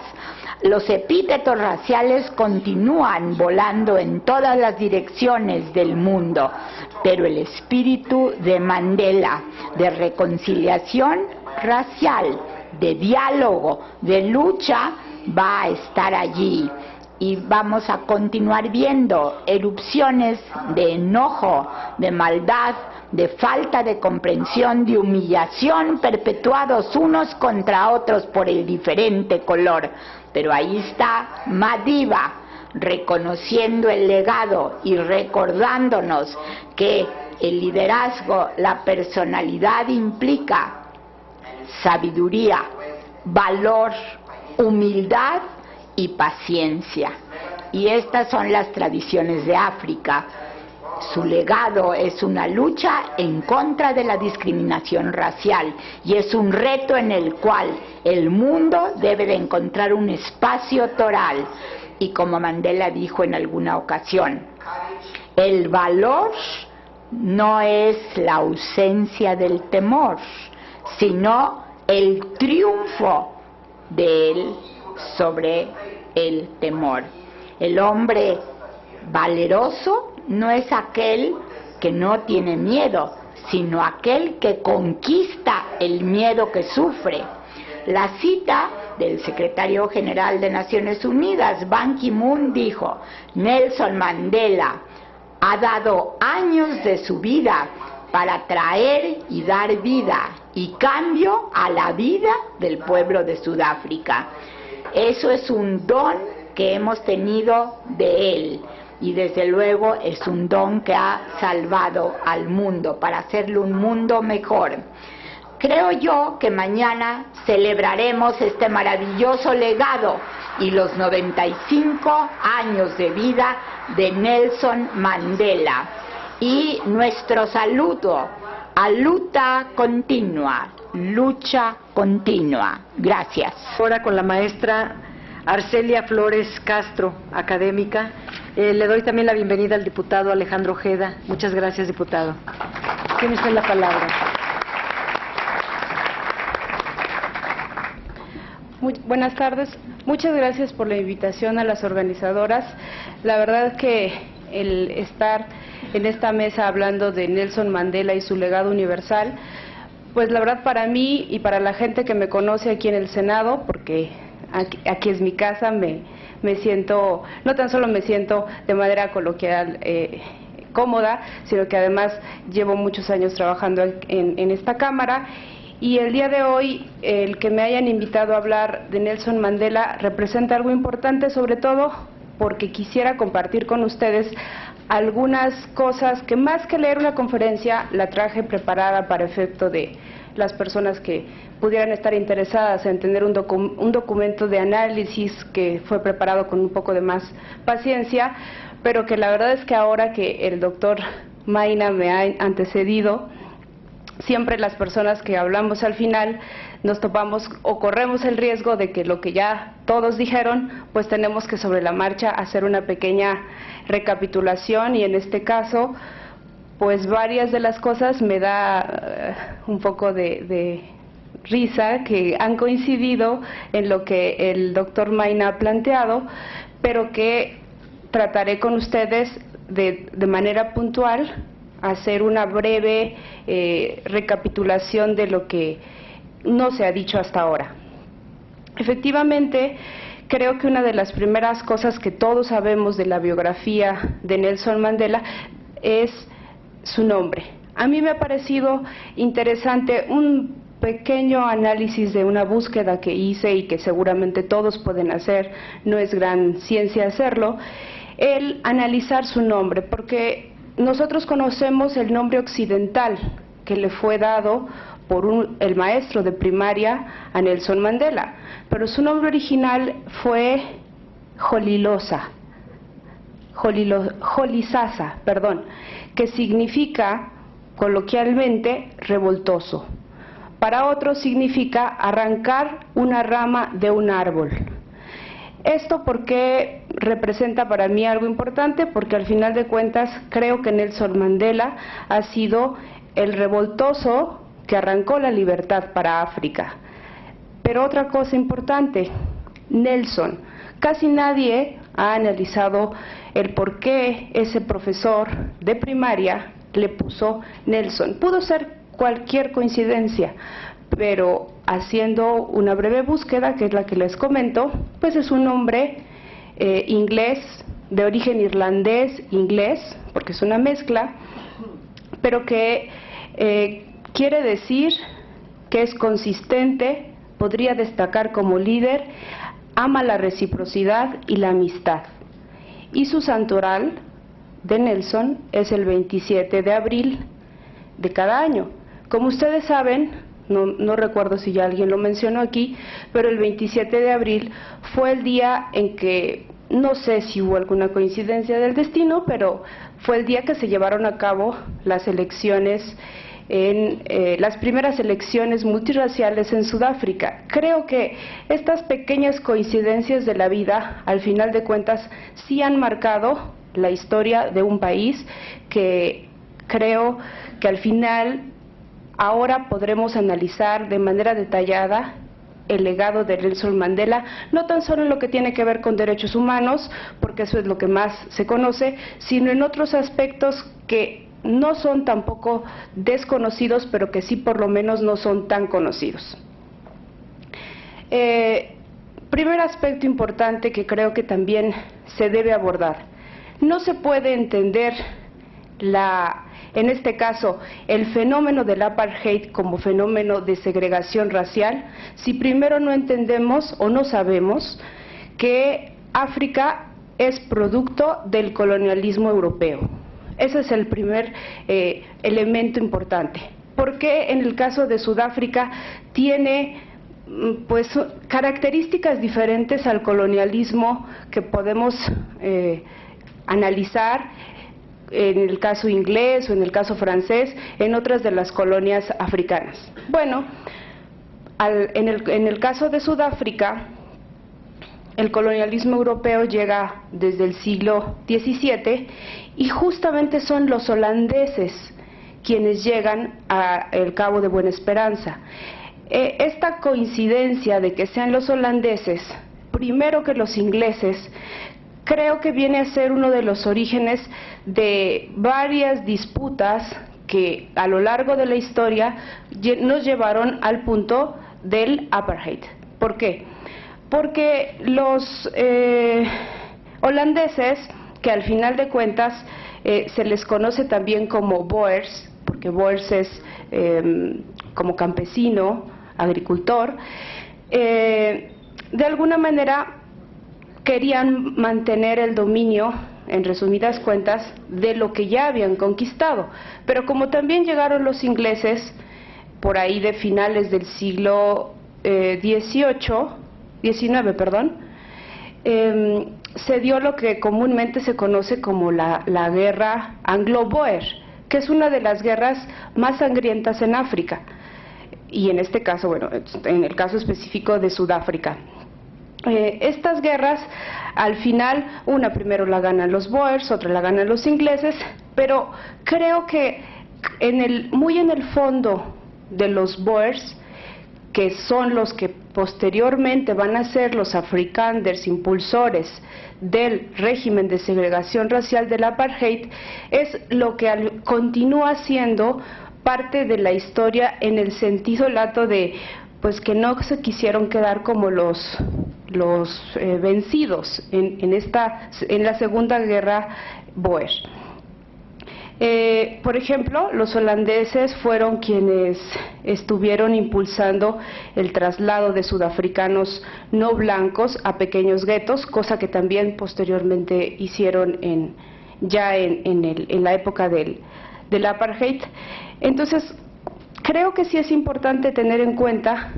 Los epítetos raciales continúan volando en todas las direcciones del mundo, pero el espíritu de Mandela, de reconciliación racial, de diálogo, de lucha, va a estar allí. Y vamos a continuar viendo erupciones de enojo, de maldad, de falta de comprensión, de humillación, perpetuados unos contra otros por el diferente color. Pero ahí está Madiba, reconociendo el legado y recordándonos que el liderazgo, la personalidad implica sabiduría, valor, humildad y paciencia. Y estas son las tradiciones de África. Su legado es una lucha en contra de la discriminación racial, y es un reto en el cual el mundo debe de encontrar un espacio toral. Y como Mandela dijo en alguna ocasión, el valor no es la ausencia del temor, sino el triunfo de él sobre el temor. El hombre valeroso no es aquel que no tiene miedo, sino aquel que conquista el miedo que sufre. La cita del secretario general de Naciones Unidas, Ban Ki-moon, dijo: Nelson Mandela ha dado años de su vida para traer y dar vida y cambio a la vida del pueblo de Sudáfrica. Eso es un don que hemos tenido de él, y desde luego es un don que ha salvado al mundo para hacerle un mundo mejor. Creo yo que mañana celebraremos este maravilloso legado y los 95 años de vida de Nelson Mandela. Y nuestro saludo a lucha continua. Gracias. Ahora con la maestra Arcelia Flores Castro, académica. Le doy también la bienvenida al diputado Alejandro Ojeda. Muchas gracias, diputado. Tiene usted la palabra. Buenas tardes. Muchas gracias por la invitación a las organizadoras. La verdad es que el estar en esta mesa hablando de Nelson Mandela y su legado universal, pues la verdad para mí y para la gente que me conoce aquí en el Senado, porque aquí es mi casa, me siento, no tan solo me siento de manera coloquial cómoda, sino que además llevo muchos años trabajando en esta Cámara. Y el día de hoy, el que me hayan invitado a hablar de Nelson Mandela representa algo importante, sobre todo porque quisiera compartir con ustedes algunas cosas que, más que leer una conferencia, la traje preparada para efecto de las personas que pudieran estar interesadas en tener un documento de análisis que fue preparado con un poco de más paciencia, pero que la verdad es que ahora que el doctor Mayna me ha antecedido, siempre las personas que hablamos al final nos topamos o corremos el riesgo de que lo que ya todos dijeron, pues tenemos que sobre la marcha hacer una pequeña recapitulación, y en este caso, pues varias de las cosas me da un poco de risa que han coincidido en lo que el doctor Mayna ha planteado, pero que trataré con ustedes de manera puntual hacer una breve recapitulación de lo que no se ha dicho hasta ahora. Efectivamente, creo que una de las primeras cosas que todos sabemos de la biografía de Nelson Mandela es su nombre. A mí me ha parecido interesante un pequeño análisis de una búsqueda que hice y que seguramente todos pueden hacer, no es gran ciencia hacerlo, el analizar su nombre, porque nosotros conocemos el nombre occidental que le fue dado por el maestro de primaria a Nelson Mandela, pero su nombre original fue Jolisasa, que significa coloquialmente revoltoso. Para otros significa arrancar una rama de un árbol. Esto porque representa para mí algo importante, porque al final de cuentas creo que Nelson Mandela ha sido el revoltoso que arrancó la libertad para África. Pero otra cosa importante, Nelson, casi nadie ha analizado el por qué ese profesor de primaria le puso Nelson. Pudo ser cualquier coincidencia, pero haciendo una breve búsqueda, que es la que les comento, pues es un nombre inglés, de origen irlandés-inglés, porque es una mezcla, pero que quiere decir que es consistente, podría destacar como líder, ama la reciprocidad y la amistad. Y su santoral de Nelson es el 27 de abril de cada año. Como ustedes saben, no recuerdo si ya alguien lo mencionó aquí, pero el 27 de abril fue el día en que, no sé si hubo alguna coincidencia del destino, pero fue el día que se llevaron a cabo las elecciones, las primeras elecciones multirraciales en Sudáfrica. Creo que estas pequeñas coincidencias de la vida, al final de cuentas, sí han marcado la historia de un país, que creo que al final ahora podremos analizar de manera detallada el legado de Nelson Mandela, no tan solo en lo que tiene que ver con derechos humanos, porque eso es lo que más se conoce, sino en otros aspectos que no son tampoco desconocidos, pero que sí por lo menos no son tan conocidos. Primer aspecto importante que creo que también se debe abordar: no se puede entender en este caso, el fenómeno del apartheid como fenómeno de segregación racial, si primero no entendemos o no sabemos que África es producto del colonialismo europeo. Ese es el primer elemento importante. Porque en el caso de Sudáfrica tiene pues características diferentes al colonialismo que podemos analizar en el caso inglés o en el caso francés, en otras de las colonias africanas. Bueno, en el caso de Sudáfrica, el colonialismo europeo llega desde el siglo XVII y justamente son los holandeses quienes llegan al Cabo de Buena Esperanza. Esta coincidencia de que sean los holandeses primero que los ingleses, creo que viene a ser uno de los orígenes de varias disputas que a lo largo de la historia nos llevaron al punto del apartheid. ¿Por qué? Porque los holandeses, que al final de cuentas se les conoce también como Boers, porque Boers es como campesino, agricultor, de alguna manera querían mantener el dominio, en resumidas cuentas, de lo que ya habían conquistado. Pero como también llegaron los ingleses, por ahí de finales del siglo XIX, se dio lo que comúnmente se conoce como la guerra anglo-boer, que es una de las guerras más sangrientas en África, y en este caso, bueno, en el caso específico de Sudáfrica. Estas guerras, al final, una primero la ganan los boers, otra la ganan los ingleses, pero creo que muy en el fondo de los boers, que son los que posteriormente van a ser los afrikaners impulsores del régimen de segregación racial del apartheid, es lo que continúa siendo parte de la historia en el sentido lato de pues que no se quisieron quedar como los vencidos en la Segunda Guerra Boer. Por ejemplo, los holandeses fueron quienes estuvieron impulsando el traslado de sudafricanos no blancos a pequeños guetos, cosa que también posteriormente hicieron en la época del apartheid. Entonces, creo que sí es importante tener en cuenta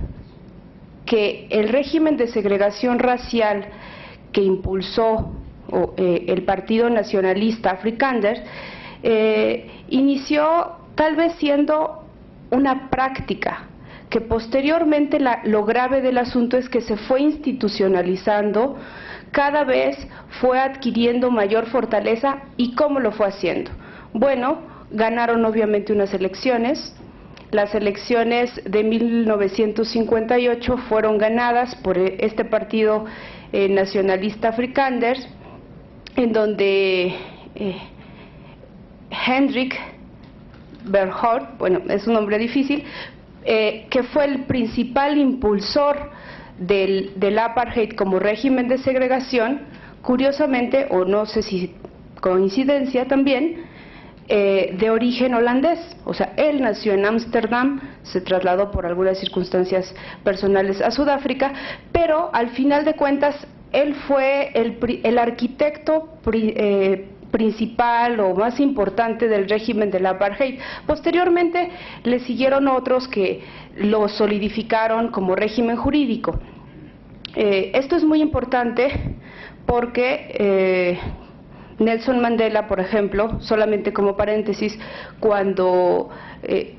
que el régimen de segregación racial que impulsó el Partido Nacionalista Afrikaner inició tal vez siendo una práctica, que posteriormente lo grave del asunto es que se fue institucionalizando, cada vez fue adquiriendo mayor fortaleza. ¿Y cómo lo fue haciendo? Bueno, ganaron obviamente unas elecciones. Las elecciones de 1958 fueron ganadas por este Partido Nacionalista Afrikaner, en donde Hendrik Verwoerd, bueno, es un nombre difícil, que fue el principal impulsor del apartheid como régimen de segregación, curiosamente, o no sé si coincidencia también, de origen holandés. O sea, él nació en Ámsterdam, se trasladó por algunas circunstancias personales a Sudáfrica, pero al final de cuentas él fue el arquitecto principal o más importante del régimen del apartheid. Posteriormente le siguieron otros que lo solidificaron como régimen jurídico. Esto es muy importante porque Nelson Mandela, por ejemplo, solamente como paréntesis, cuando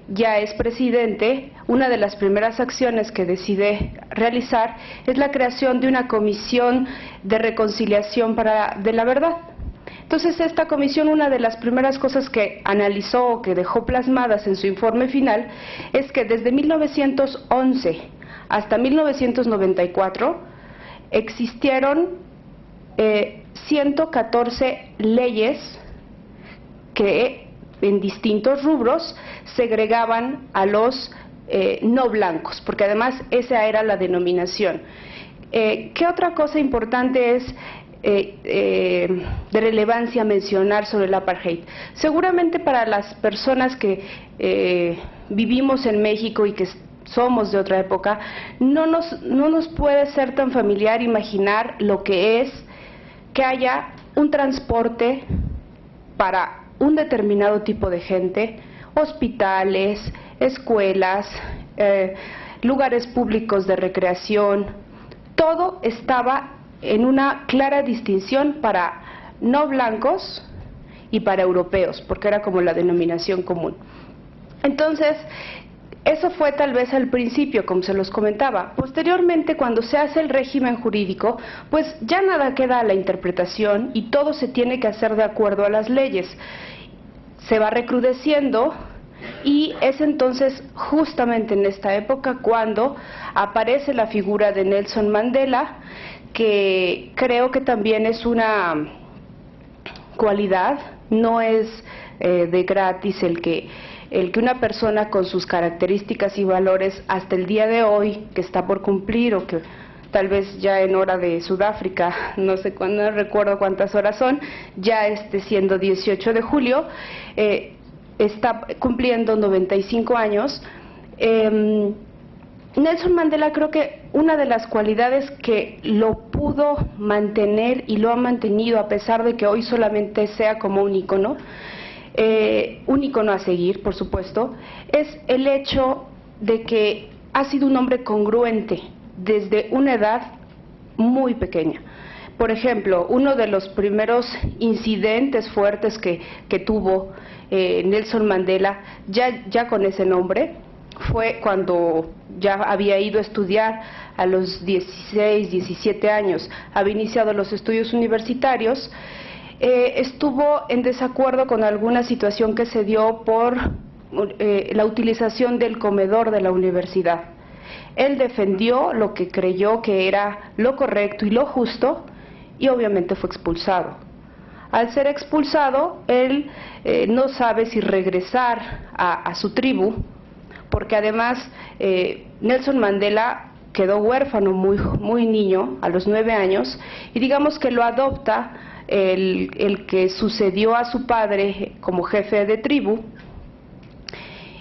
ya es presidente, una de las primeras acciones que decide realizar es la creación de una comisión de reconciliación de la verdad. Entonces, esta comisión, una de las primeras cosas que analizó o que dejó plasmadas en su informe final es que desde 1911 hasta 1994 existieron 114 leyes que en distintos rubros segregaban a los no blancos, porque además esa era la denominación. ¿Qué otra cosa importante es de relevancia mencionar sobre el apartheid? Seguramente para las personas que vivimos en México y que somos de otra época, no nos puede ser tan familiar imaginar lo que es que haya un transporte para un determinado tipo de gente, hospitales, escuelas, lugares públicos de recreación. Todo estaba en una clara distinción para no blancos y para europeos, porque era como la denominación común. Entonces, eso fue tal vez al principio, como se los comentaba. Posteriormente, cuando se hace el régimen jurídico, pues ya nada queda a la interpretación y todo se tiene que hacer de acuerdo a las leyes. Se va recrudeciendo y es entonces justamente en esta época cuando aparece la figura de Nelson Mandela, que creo que también es una cualidad, no es de gratis el que una persona con sus características y valores hasta el día de hoy, que está por cumplir o que tal vez ya en hora de Sudáfrica, no sé cuándo, no recuerdo cuántas horas son, ya siendo 18 de julio, está cumpliendo 95 años. Nelson Mandela, creo que una de las cualidades que lo pudo mantener y lo ha mantenido a pesar de que hoy solamente sea como un ícono a seguir, por supuesto, es el hecho de que ha sido un hombre congruente desde una edad muy pequeña. Por ejemplo, uno de los primeros incidentes fuertes que tuvo Nelson Mandela, ya con ese nombre, fue cuando ya había ido a estudiar a los 16, 17 años, había iniciado los estudios universitarios, estuvo en desacuerdo con alguna situación que se dio por la utilización del comedor de la universidad. Él defendió lo que creyó que era lo correcto y lo justo, y obviamente fue expulsado. Al ser expulsado, él no sabe si regresar a su tribu, porque además Nelson Mandela quedó huérfano muy niño, a los 9 años, y digamos que lo adopta el que sucedió a su padre como jefe de tribu,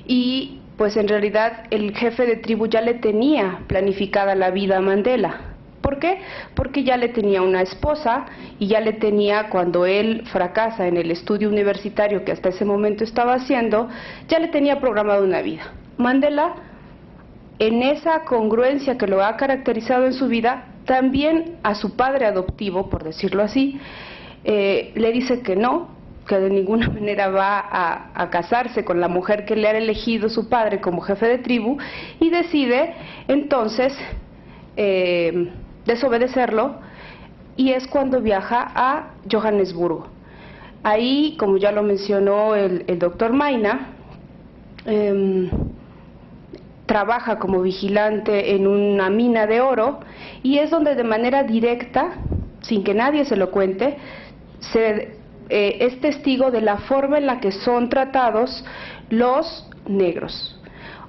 y pues en realidad el jefe de tribu ya le tenía planificada la vida a Mandela. ¿Por qué? Porque ya le tenía una esposa y ya le tenía, cuando él fracasa en el estudio universitario que hasta ese momento estaba haciendo, ya le tenía programado una vida. Mandela, en esa congruencia que lo ha caracterizado en su vida, también a su padre adoptivo, por decirlo así, le dice que no, que de ninguna manera va a casarse con la mujer que le ha elegido su padre como jefe de tribu, y decide entonces desobedecerlo, y es cuando viaja a Johannesburgo. Ahí, como ya lo mencionó el doctor Mayna, trabaja como vigilante en una mina de oro, y es donde de manera directa, sin que nadie se lo cuente, es testigo de la forma en la que son tratados los negros.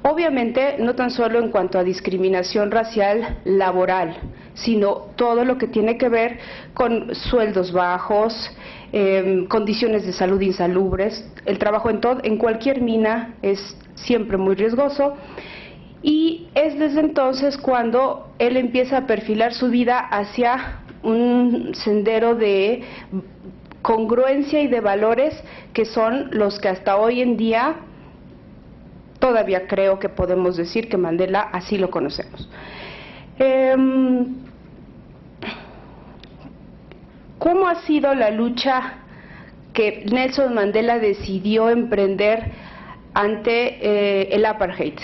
Obviamente, no tan solo en cuanto a discriminación racial laboral, sino todo lo que tiene que ver con sueldos bajos, condiciones de salud insalubres. El trabajo en cualquier mina es siempre muy riesgoso, y es desde entonces cuando él empieza a perfilar su vida hacia un sendero de congruencia y de valores que son los que hasta hoy en día todavía creo que podemos decir que Mandela así lo conocemos. ¿Cómo ha sido la lucha que Nelson Mandela decidió emprender ante el apartheid?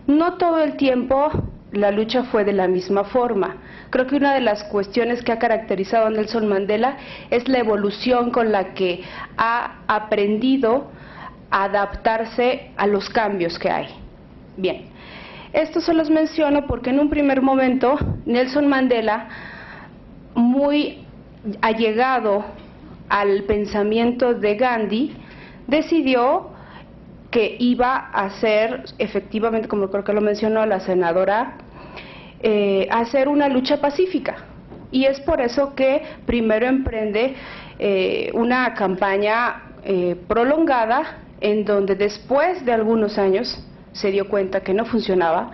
No todo el tiempo la lucha fue de la misma forma. Creo que una de las cuestiones que ha caracterizado a Nelson Mandela es la evolución con la que ha aprendido a adaptarse a los cambios que hay. Bien, esto se los menciono porque en un primer momento Nelson Mandela, muy allegado al pensamiento de Gandhi, decidió que iba a hacer, efectivamente, como creo que lo mencionó la senadora, hacer una lucha pacífica. Y es por eso que primero emprende una campaña prolongada, en donde después de algunos años se dio cuenta que no funcionaba,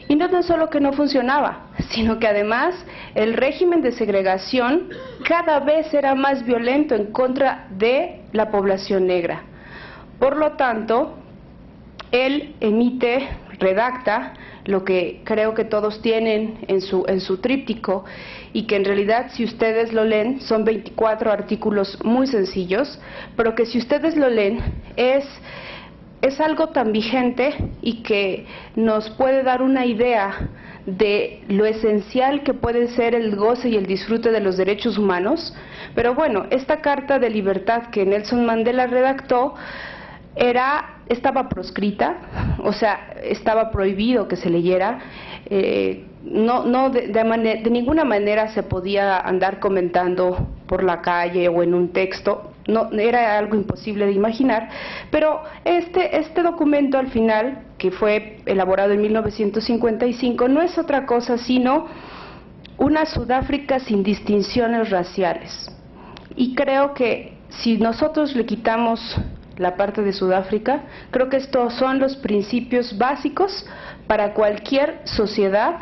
y no tan solo que no funcionaba, sino que además el régimen de segregación cada vez era más violento en contra de la población negra. Por lo tanto, él redacta lo que creo que todos tienen en su tríptico, y que en realidad, si ustedes lo leen, son 24 artículos muy sencillos, pero que si ustedes lo leen es algo tan vigente y que nos puede dar una idea de lo esencial que puede ser el goce y el disfrute de los derechos humanos. Pero bueno, esta Carta de Libertad que Nelson Mandela redactó estaba proscrita, o sea, estaba prohibido que se leyera, de ninguna manera se podía andar comentando por la calle o en un texto, no, era algo imposible de imaginar. Pero este documento al final, que fue elaborado en 1955, no es otra cosa sino una Sudáfrica sin distinciones raciales. Y creo que si nosotros le quitamos la parte de Sudáfrica, creo que estos son los principios básicos para cualquier sociedad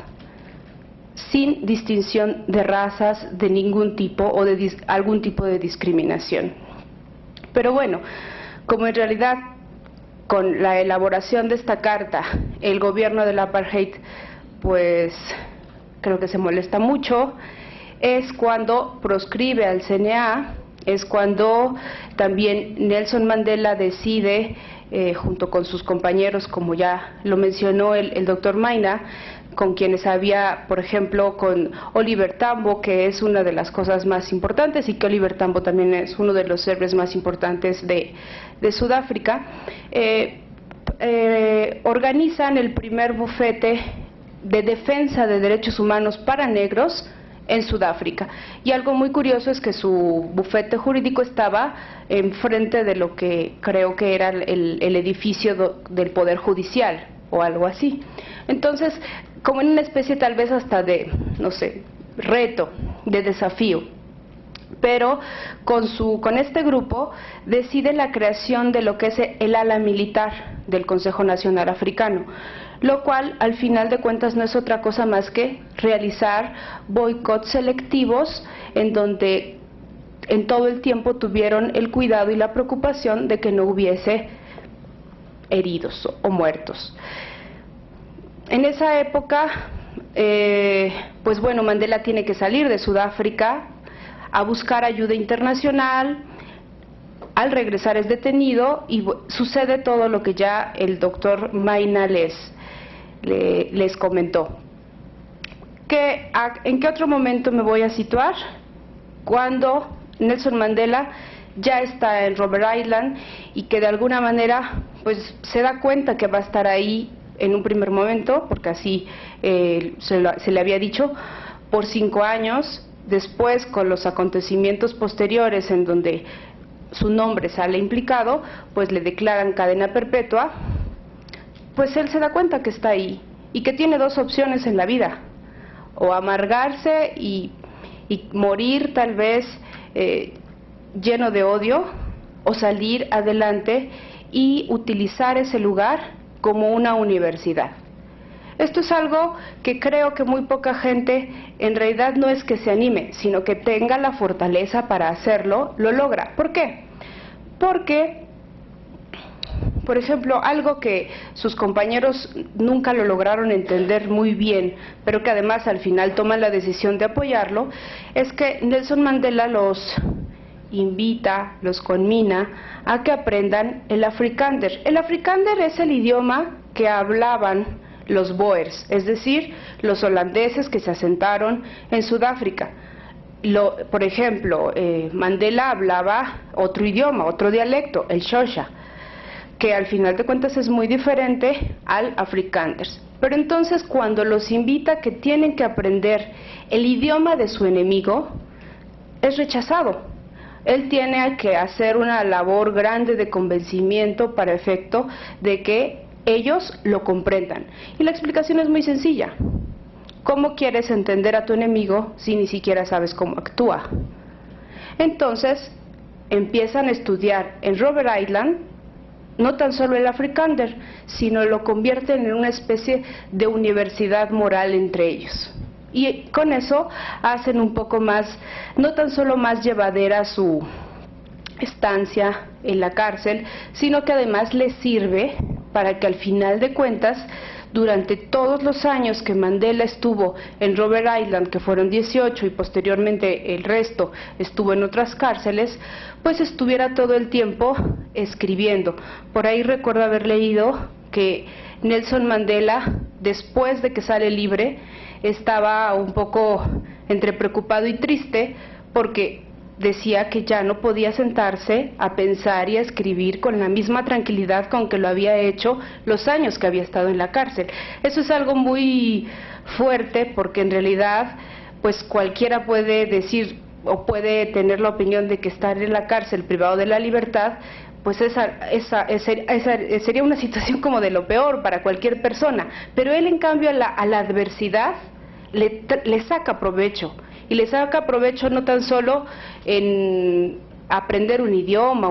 sin distinción de razas de ningún tipo o de algún tipo de discriminación. Pero bueno, como en realidad con la elaboración de esta carta, el gobierno del apartheid, pues creo que se molesta mucho, es cuando proscribe al CNA, es cuando también Nelson Mandela decide, junto con sus compañeros, como ya lo mencionó el doctor Maina, con quienes había, por ejemplo, con Oliver Tambo, que es una de las cosas más importantes, y que Oliver Tambo también es uno de los héroes más importantes de Sudáfrica, organizan el primer bufete de defensa de derechos humanos para negros en Sudáfrica. Y algo muy curioso es que su bufete jurídico estaba enfrente de lo que creo que era el edificio del Poder Judicial o algo así. Entonces, como en una especie tal vez hasta de, no sé, reto, de desafío. Pero con este grupo decide la creación de lo que es el ala militar del Consejo Nacional Africano, lo cual al final de cuentas no es otra cosa más que realizar boicots selectivos en donde en todo el tiempo tuvieron el cuidado y la preocupación de que no hubiese heridos o muertos. En esa época, pues bueno, Mandela tiene que salir de Sudáfrica a buscar ayuda internacional. Al regresar es detenido y sucede todo lo que ya el doctor Maina les comentó. ¿En qué otro momento me voy a situar? Cuando Nelson Mandela ya está en Robben Island y que de alguna manera pues se da cuenta que va a estar ahí en un primer momento, porque así se le había dicho, por 5 años. Después, con los acontecimientos posteriores en donde su nombre sale implicado, pues le declaran cadena perpetua, pues él se da cuenta que está ahí y que tiene 2 opciones en la vida: o amargarse y morir tal vez lleno de odio, o salir adelante y utilizar ese lugar como una universidad. Esto es algo que creo que muy poca gente, en realidad no es que se anime, sino que tenga la fortaleza para hacerlo, lo logra. ¿Por qué? Porque, por ejemplo, algo que sus compañeros nunca lo lograron entender muy bien, pero que además al final toman la decisión de apoyarlo, es que Nelson Mandela los invita, los conmina a que aprendan el Afrikaner. El Afrikaner es el idioma que hablaban los Boers, es decir, los holandeses que se asentaron en Sudáfrica. Por ejemplo, Mandela hablaba otro idioma, otro dialecto, el Xhosa, que al final de cuentas es muy diferente al Afrikaner. Pero entonces, cuando los invita que tienen que aprender el idioma de su enemigo, es rechazado. Él tiene que hacer una labor grande de convencimiento para efecto de que ellos lo comprendan. Y la explicación es muy sencilla. ¿Cómo quieres entender a tu enemigo si ni siquiera sabes cómo actúa? Entonces, empiezan a estudiar en Robben Island, no tan solo el Afrikaner, sino lo convierten en una especie de universidad moral entre ellos. Y con eso hacen un poco más, no tan solo más llevadera su estancia en la cárcel, sino que además les sirve para que al final de cuentas, durante todos los años que Mandela estuvo en Robben Island, que fueron 18, y posteriormente el resto estuvo en otras cárceles, pues estuviera todo el tiempo escribiendo. Por ahí recuerdo haber leído que Nelson Mandela, después de que sale libre, estaba un poco entre preocupado y triste, porque decía que ya no podía sentarse a pensar y a escribir con la misma tranquilidad con que lo había hecho los años que había estado en la cárcel. Eso es algo muy fuerte, porque en realidad pues cualquiera puede decir o puede tener la opinión de que estar en la cárcel privado de la libertad, pues sería una situación como de lo peor para cualquier persona, pero él en cambio a la adversidad le saca provecho. Y le saca provecho no tan solo en aprender un idioma,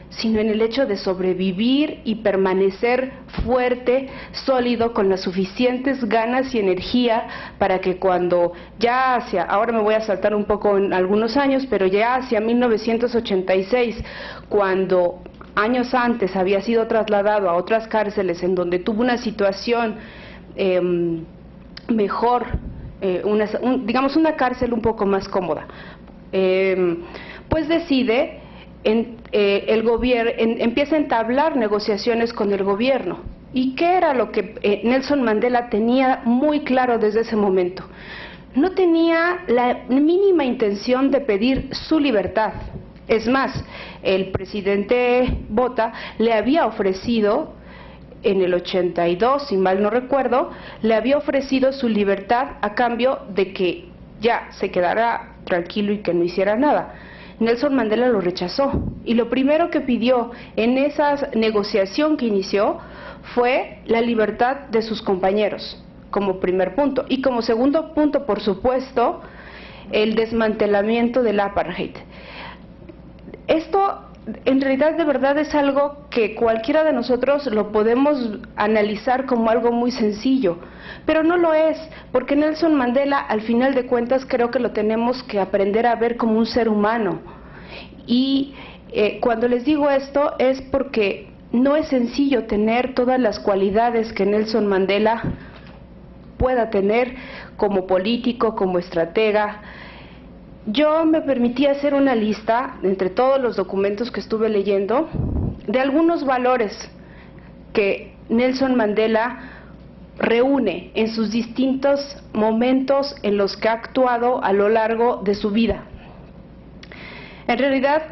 sino en el hecho de sobrevivir y permanecer fuerte, sólido, con las suficientes ganas y energía para que cuando ya ahora me voy a saltar un poco en algunos años, pero ya hacia 1986, cuando años antes había sido trasladado a otras cárceles en donde tuvo una situación mejor, digamos una cárcel un poco más cómoda, pues decide, el gobierno empieza a entablar negociaciones con el gobierno. ¿Y qué era lo que Nelson Mandela tenía muy claro desde ese momento? No tenía la mínima intención de pedir su libertad. Es más, el presidente Botha le había ofrecido, en el 82, si mal no recuerdo, le había ofrecido su libertad a cambio de que ya se quedara tranquilo y que no hiciera nada. Nelson Mandela lo rechazó y lo primero que pidió en esa negociación que inició fue la libertad de sus compañeros, como primer punto. Y como segundo punto, por supuesto, el desmantelamiento del apartheid. Esto en realidad de verdad es algo que cualquiera de nosotros lo podemos analizar como algo muy sencillo, pero no lo es, porque Nelson Mandela al final de cuentas creo que lo tenemos que aprender a ver como un ser humano. Y cuando les digo esto es porque no es sencillo tener todas las cualidades que Nelson Mandela pueda tener como político, como estratega. Yo me permití hacer una lista, entre todos los documentos que estuve leyendo, de algunos valores que Nelson Mandela reúne en sus distintos momentos en los que ha actuado a lo largo de su vida. En realidad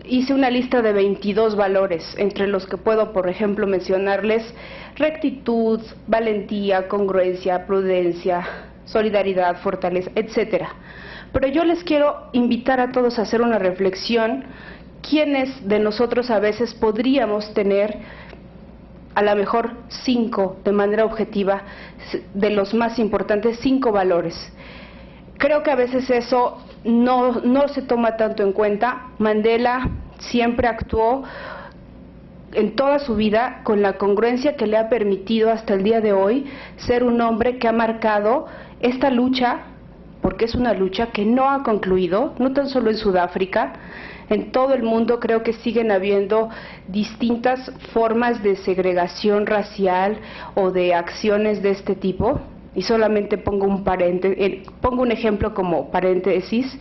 hice una lista de 22 valores, entre los que puedo, por ejemplo, mencionarles rectitud, valentía, congruencia, prudencia, solidaridad, fortaleza, etcétera. Pero yo les quiero invitar a todos a hacer una reflexión, quiénes de nosotros a veces podríamos tener a lo mejor 5, de manera objetiva, de los más importantes 5 valores. Creo que a veces eso no se toma tanto en cuenta. Mandela siempre actuó en toda su vida con la congruencia que le ha permitido hasta el día de hoy ser un hombre que ha marcado esta lucha, porque es una lucha que no ha concluido, no tan solo en Sudáfrica, en todo el mundo creo que siguen habiendo distintas formas de segregación racial o de acciones de este tipo, y solamente pongo un ejemplo como paréntesis,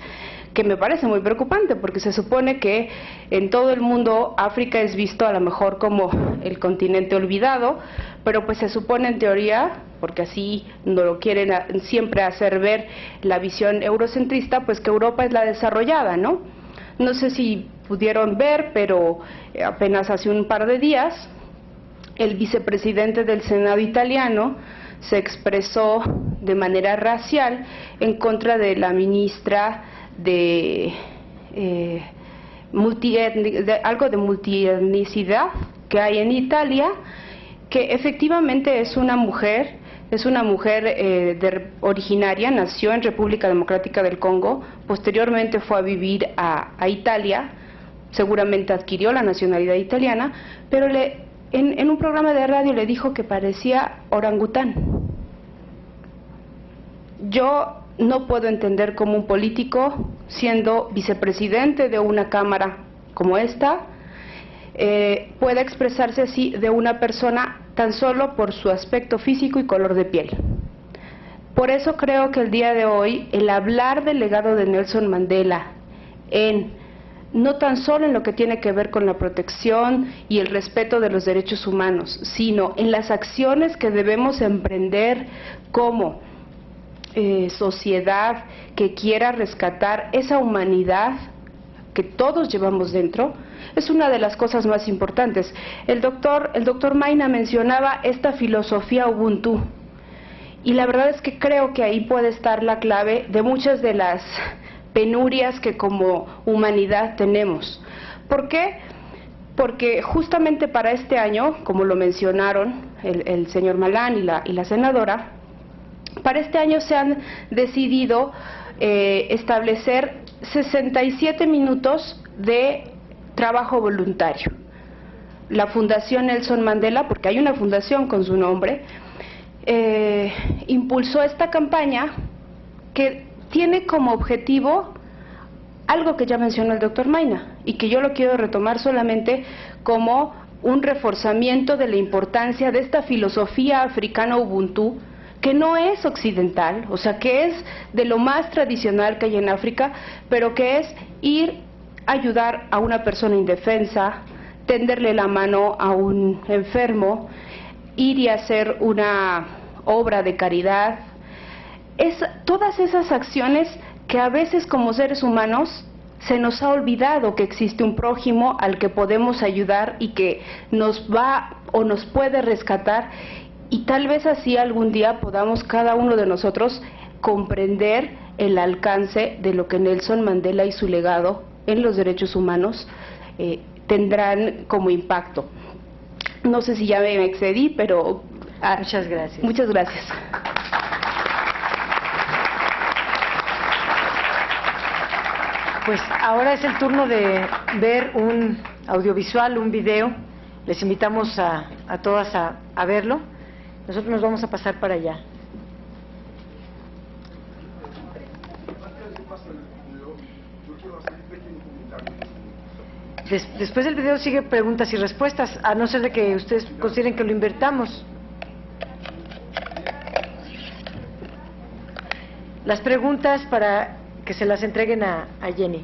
que me parece muy preocupante, porque se supone que en todo el mundo África es visto a lo mejor como el continente olvidado, pero pues se supone en teoría, porque así no lo quieren siempre hacer ver la visión eurocentrista, pues que Europa es la desarrollada, ¿no? No sé si pudieron ver, pero apenas hace un par de días, el vicepresidente del Senado italiano se expresó de manera racial en contra de la ministra de algo de multietnicidad que hay en Italia, que efectivamente es una mujer originaria, nació en República Democrática del Congo, posteriormente fue a vivir a Italia, seguramente adquirió la nacionalidad italiana, pero en un programa de radio le dijo que parecía orangután. Yo no puedo entender cómo un político, siendo vicepresidente de una cámara como esta, pueda expresarse así de una persona tan solo por su aspecto físico y color de piel. Por eso creo que el día de hoy, el hablar del legado de Nelson Mandela, no tan solo en lo que tiene que ver con la protección y el respeto de los derechos humanos, sino en las acciones que debemos emprender como sociedad que quiera rescatar esa humanidad que todos llevamos dentro, es una de las cosas más importantes. El doctor Maina mencionaba esta filosofía Ubuntu, y la verdad es que creo que ahí puede estar la clave de muchas de las penurias que como humanidad tenemos. ¿Por qué? Porque justamente para este año, como lo mencionaron el señor Malán y la senadora, para este año se han decidido establecer 67 minutos de trabajo voluntario. La Fundación Nelson Mandela, porque hay una fundación con su nombre, impulsó esta campaña que tiene como objetivo algo que ya mencionó el doctor Maina y que yo lo quiero retomar solamente como un reforzamiento de la importancia de esta filosofía africana Ubuntu, que no es occidental, o sea, que es de lo más tradicional que hay en África, pero que es ir a ayudar a una persona indefensa, tenderle la mano a un enfermo, ir y hacer una obra de caridad. Todas esas acciones que a veces como seres humanos se nos ha olvidado que existe un prójimo al que podemos ayudar y que nos va o nos puede rescatar, y tal vez así algún día podamos cada uno de nosotros comprender el alcance de lo que Nelson Mandela y su legado en los derechos humanos tendrán como impacto. No sé si ya me excedí, pero... Muchas gracias. Muchas gracias. Pues ahora es el turno de ver un audiovisual, un video. Les invitamos a todas a verlo. Nosotros nos vamos a pasar para allá. Después del video sigue preguntas y respuestas, a no ser de que ustedes consideren que lo invertamos. Las preguntas para que se las entreguen a Jenny.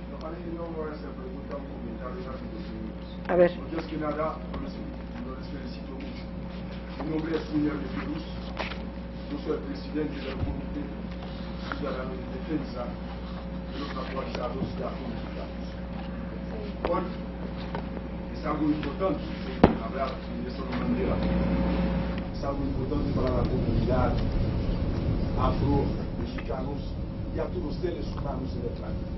A ver. Antes que nada, les felicito mucho. Mi nombre es Junior de Cruz. Yo soy el presidente del Comité Ciudadano de Defensa de los Naturalizados y Afromexicanos. Hoy es algo importante hablar de Nelson Mandela. Es algo importante para la comunidad afro-mexicanos y a todos los seres humanos en el planeta.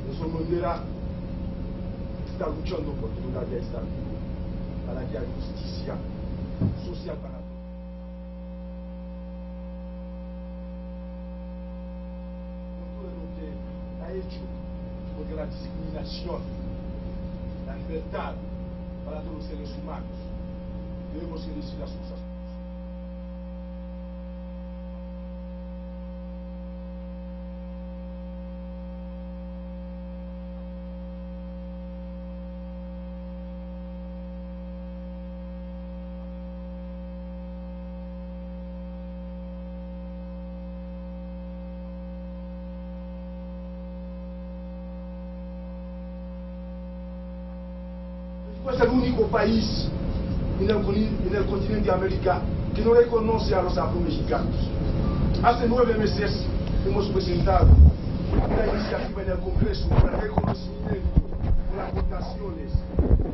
Nelson Mandela está luchando por que todavía está vivo, para que haya justicia social para todos. Por todo lo que ha hecho, porque la discriminación, la libertad para todos los seres humanos, debemos decir las cosas. Es el único país en el continente americano que no reconoce a los afromexicanos. Hace 9 meses hemos presentado una iniciativa en el Congreso para el reconocimiento por las votaciones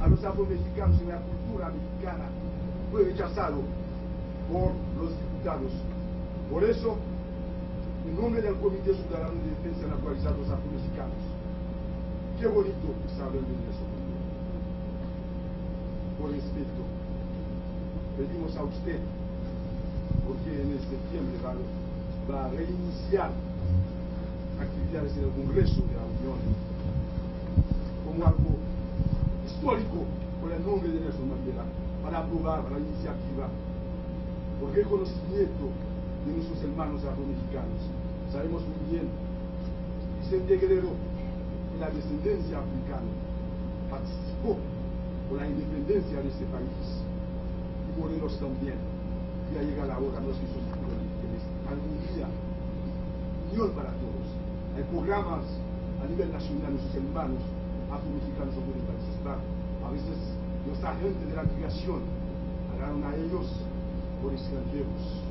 a los afromexicanos en la cultura mexicana. Fue rechazado por los diputados. Por eso, en nombre del Comité Ciudadano de Defensa de los Afromexicanos, qué bonito está hablando de eso. Por respeto, pedimos a usted, porque en septiembre va a reiniciar actividades en el Congreso de la Unión, como algo histórico por el nombre de Nelson Mandela, para aprobar la iniciativa por reconocimiento de nuestros hermanos afromexicanos. Sabemos muy bien, Vicente Guerrero, en la descendencia africana, participó por la independencia de este país, y Morelos también. Ya llega la hora, no es que algún día, unión para todos. Hay programas a nivel nacional, nuestros hermanos afromexicanos no pueden participar. A veces los agentes de la migración agarran a ellos por extranjeros,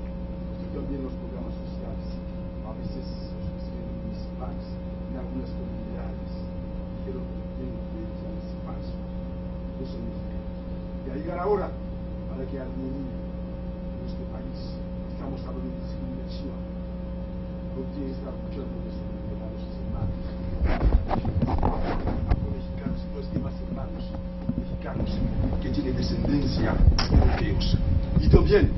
y también los programas sociales, a veces los presidentes municipales en algunas comunidades, dijeron que tienen que ese espacio. Eso ya llegará ahora para que armonía en nuestro país. Estamos hablando de discriminación. Lo que está luchando de eso de los hermanos afromexicanos y los demás hermanos mexicanos que tienen descendencia europeos. Y también,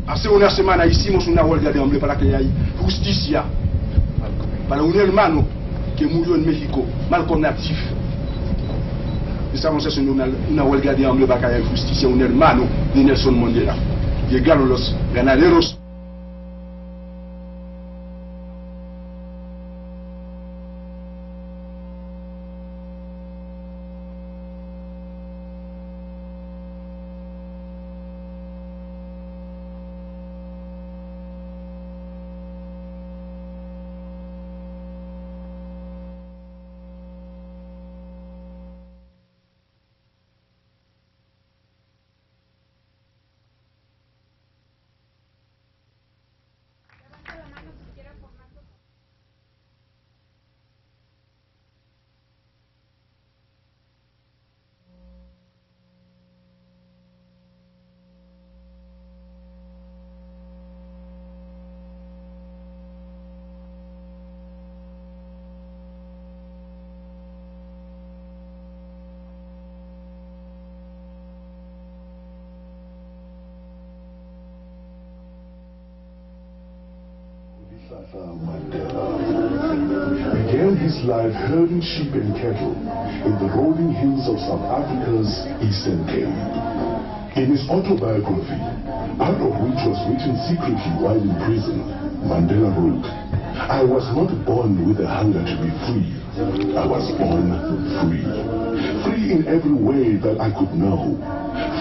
hace una semana hicimos una huelga de hambre para que haya justicia para un hermano que murió en México, Malcolm Natif. Estamos haciendo una huelga de hambre para que haya justicia a un hermano de Nelson Mandela. Llegaron los ganaderos. Began his life herding sheep and cattle in the rolling hills of South Africa's Eastern Cape. In his autobiography, part of which was written secretly while in prison, Mandela wrote, "I was not born with a hunger to be free. I was born free. Free in every way that I could know.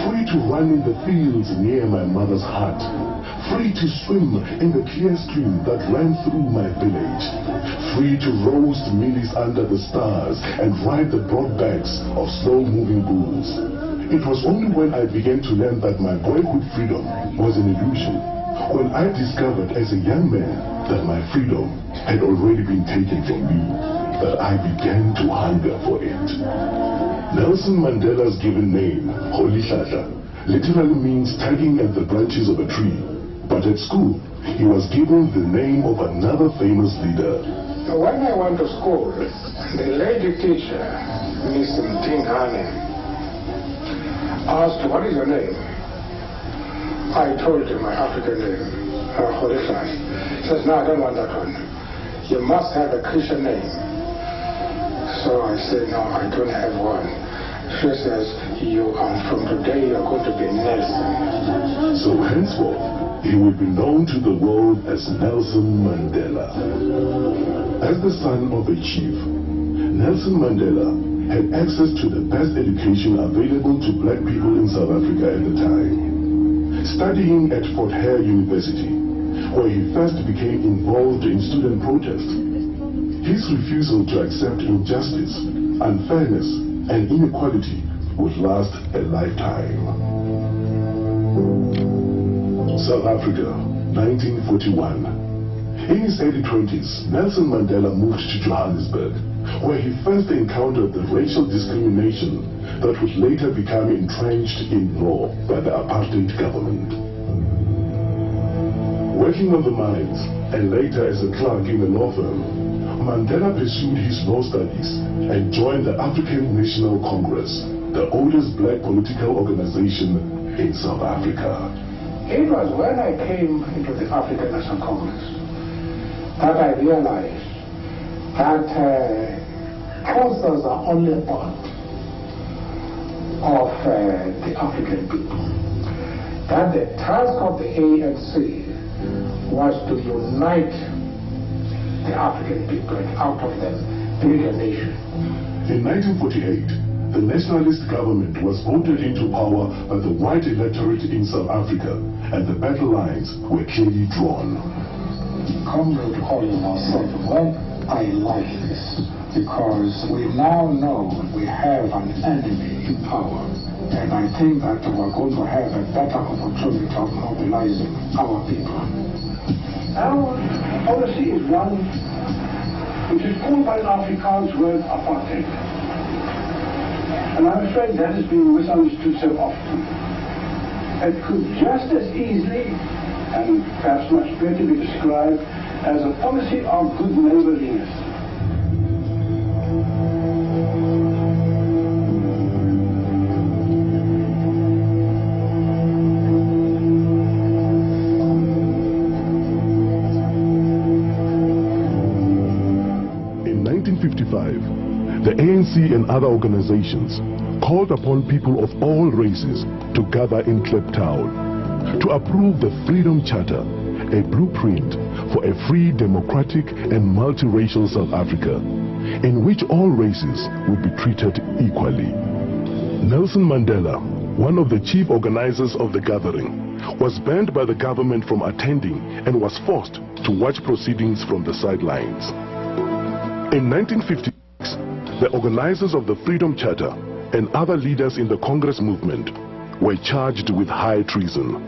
Free to run in the fields near my mother's hut. Free to swim in the clear stream that ran through my village. Free to roast mealies under the stars and ride the broad backs of slow-moving bulls. It was only when I began to learn that my boyhood freedom was an illusion, when I discovered as a young man that my freedom had already been taken from me, that I began to hunger for it." Nelson Mandela's given name, Rolihlahla, literally means tugging at the branches of a tree. But at school, he was given the name of another famous leader. When I went to school, the lady teacher, Miss Mtingane, asked, "What is your name?" I told him my African name, Rolihlahla. He says, "No, I don't want that one. You must have a Christian name." So I said, "No, I don't have one." She says, "From today you're going to be Nelson." So henceforth, he would be known to the world as Nelson Mandela. As the son of a chief, Nelson Mandela had access to the best education available to black people in South Africa at the time. Studying at Fort Hare University, where he first became involved in student protest, his refusal to accept injustice, unfairness, and inequality would last a lifetime. South Africa, 1941. In his early 20s, Nelson Mandela moved to Johannesburg, where he first encountered the racial discrimination that would later become entrenched in law by the apartheid government. Working on the mines, and later as a clerk in a law firm, Mandela pursued his law studies and joined the African National Congress, the oldest black political organization in South Africa. It was when I came into the African National Congress that I realized that councils are only a part of the African people. That the task of the ANC was to unite the African people and out of them build a nation. In 1948, the nationalist government was voted into power by the white electorate in South Africa, and the battle lines were clearly drawn. Comrade Oliver said, "Well, I like this, because we now know we have an enemy in power, and I think that we're going to have a better opportunity of mobilizing our people." Our policy is one which is called by the Afrikaans word apartheid. And I'm afraid that has been misunderstood so often. It could just as easily, and perhaps much better, be described as a policy of good neighborliness. In 1955, the ANC and other organizations called upon people of all races to gather in Kliptown to approve the Freedom Charter, a blueprint for a free, democratic and multiracial South Africa, in which all races would be treated equally. Nelson Mandela, one of the chief organizers of the gathering, was banned by the government from attending and was forced to watch proceedings from the sidelines. In 1956, the organizers of the Freedom Charter and other leaders in the Congress movement were charged with high treason.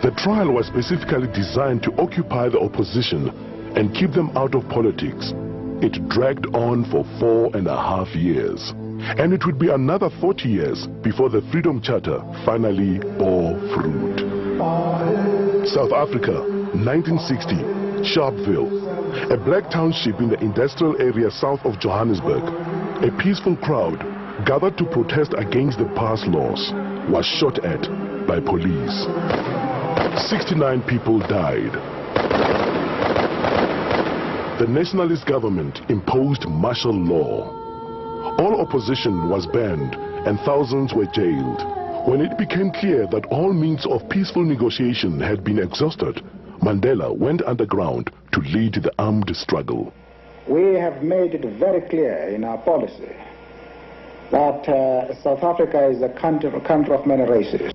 The trial was specifically designed to occupy the opposition and keep them out of politics. It dragged on for 4.5 years, and it would be another 40 years before the Freedom Charter finally bore fruit. South Africa, 1960, Sharpeville, a black township in the industrial area south of Johannesburg. A peaceful crowd gathered to protest against the pass laws was shot at by police. 69 people died. the nationalist government imposed martial law. All opposition was banned and thousands were jailed. When it became clear that all means of peaceful negotiation had been exhausted, Mandela went underground to lead the armed struggle. We have made it very clear in our policy that South Africa is a country of many races.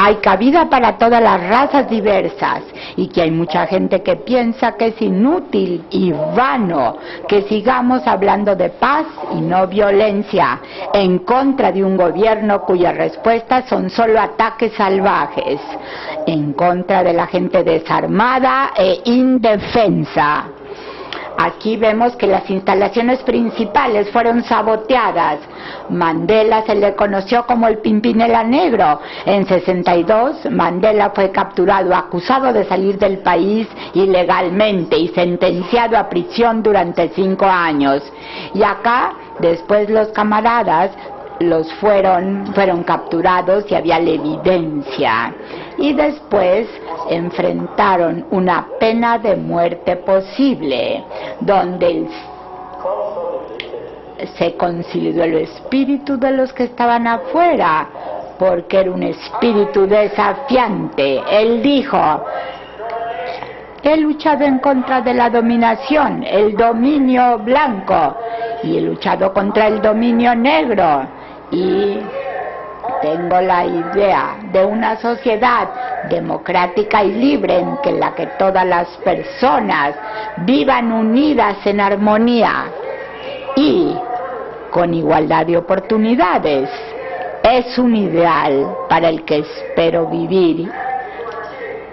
Hay cabida para todas las razas diversas y que hay mucha gente que piensa que es inútil y vano que sigamos hablando de paz y no violencia en contra de un gobierno cuyas respuestas son solo ataques salvajes, en contra de la gente desarmada e indefensa. Aquí vemos que las instalaciones principales fueron saboteadas. Mandela se le conoció como el Pimpinela Negro. En 62, Mandela fue capturado, acusado de salir del país ilegalmente y sentenciado a prisión durante 5 años. Y acá, después los camaradas fueron capturados y había la evidencia. Y después enfrentaron una pena de muerte posible, donde se concilió el espíritu de los que estaban afuera, porque era un espíritu desafiante. Él dijo: he luchado en contra de la dominación, el dominio blanco, y he luchado contra el dominio negro, y tengo la idea de una sociedad democrática y libre en la que todas las personas vivan unidas en armonía y con igualdad de oportunidades. Es un ideal para el que espero vivir,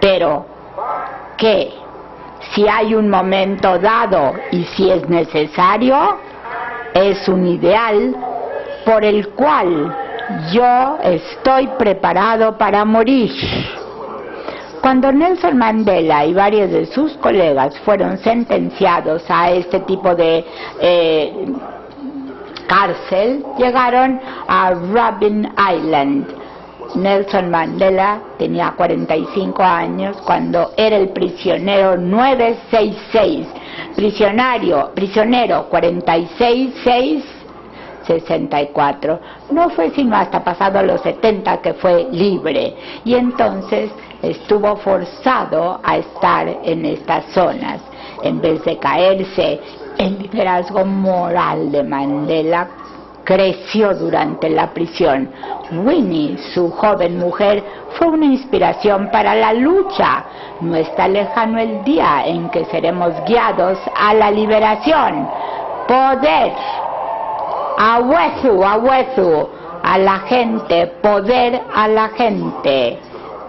pero que si hay un momento dado y si es necesario, es un ideal por el cual yo estoy preparado para morir. Cuando Nelson Mandela y varios de sus colegas fueron sentenciados a este tipo de cárcel, llegaron a Robben Island. Nelson Mandela tenía 45 años cuando era el prisionero 966, prisionero 46664. No fue sino hasta pasado los 70 que fue libre, y entonces estuvo forzado a estar en estas zonas. En vez de caerse, el liderazgo moral de Mandela creció durante la prisión. Winnie, su joven mujer, fue una inspiración para la lucha. No está lejano el día en que seremos guiados a la liberación. Poder. Awesu, a la gente, poder a la gente.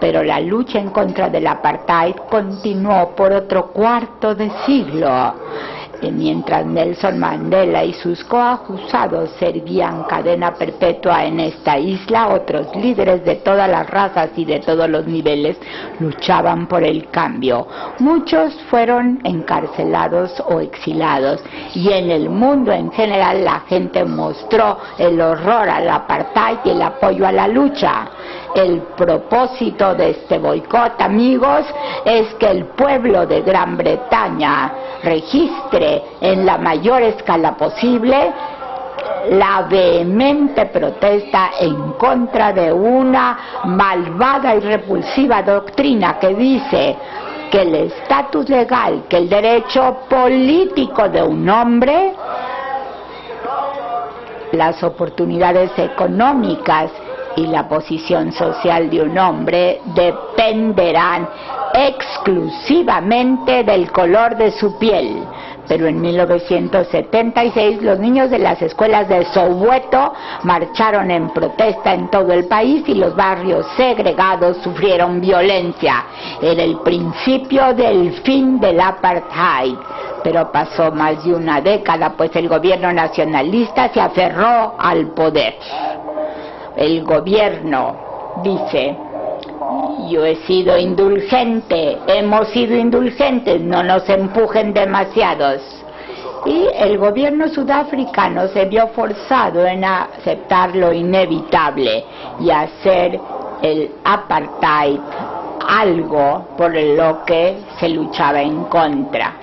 Pero la lucha en contra del apartheid continuó por otro cuarto de siglo. Mientras Nelson Mandela y sus coacusados servían cadena perpetua en esta isla, otros líderes de todas las razas y de todos los niveles luchaban por el cambio. Muchos fueron encarcelados o exilados, y en el mundo en general la gente mostró el horror al apartheid y el apoyo a la lucha. El propósito de este boicot, amigos, es que el pueblo de Gran Bretaña registre en la mayor escala posible la vehemente protesta en contra de una malvada y repulsiva doctrina que dice que el estatus legal, que el derecho político de un hombre, las oportunidades económicas y la posición social de un hombre dependerán exclusivamente del color de su piel. Pero en 1976 los niños de las escuelas de Soweto marcharon en protesta en todo el país y los barrios segregados sufrieron violencia. Era el principio del fin del apartheid. Pero pasó más de una década, pues el gobierno nacionalista se aferró al poder. El gobierno dice: yo he sido indulgente, hemos sido indulgentes, no nos empujen demasiados. Y el gobierno sudafricano se vio forzado en aceptar lo inevitable y hacer el apartheid algo por lo que se luchaba en contra.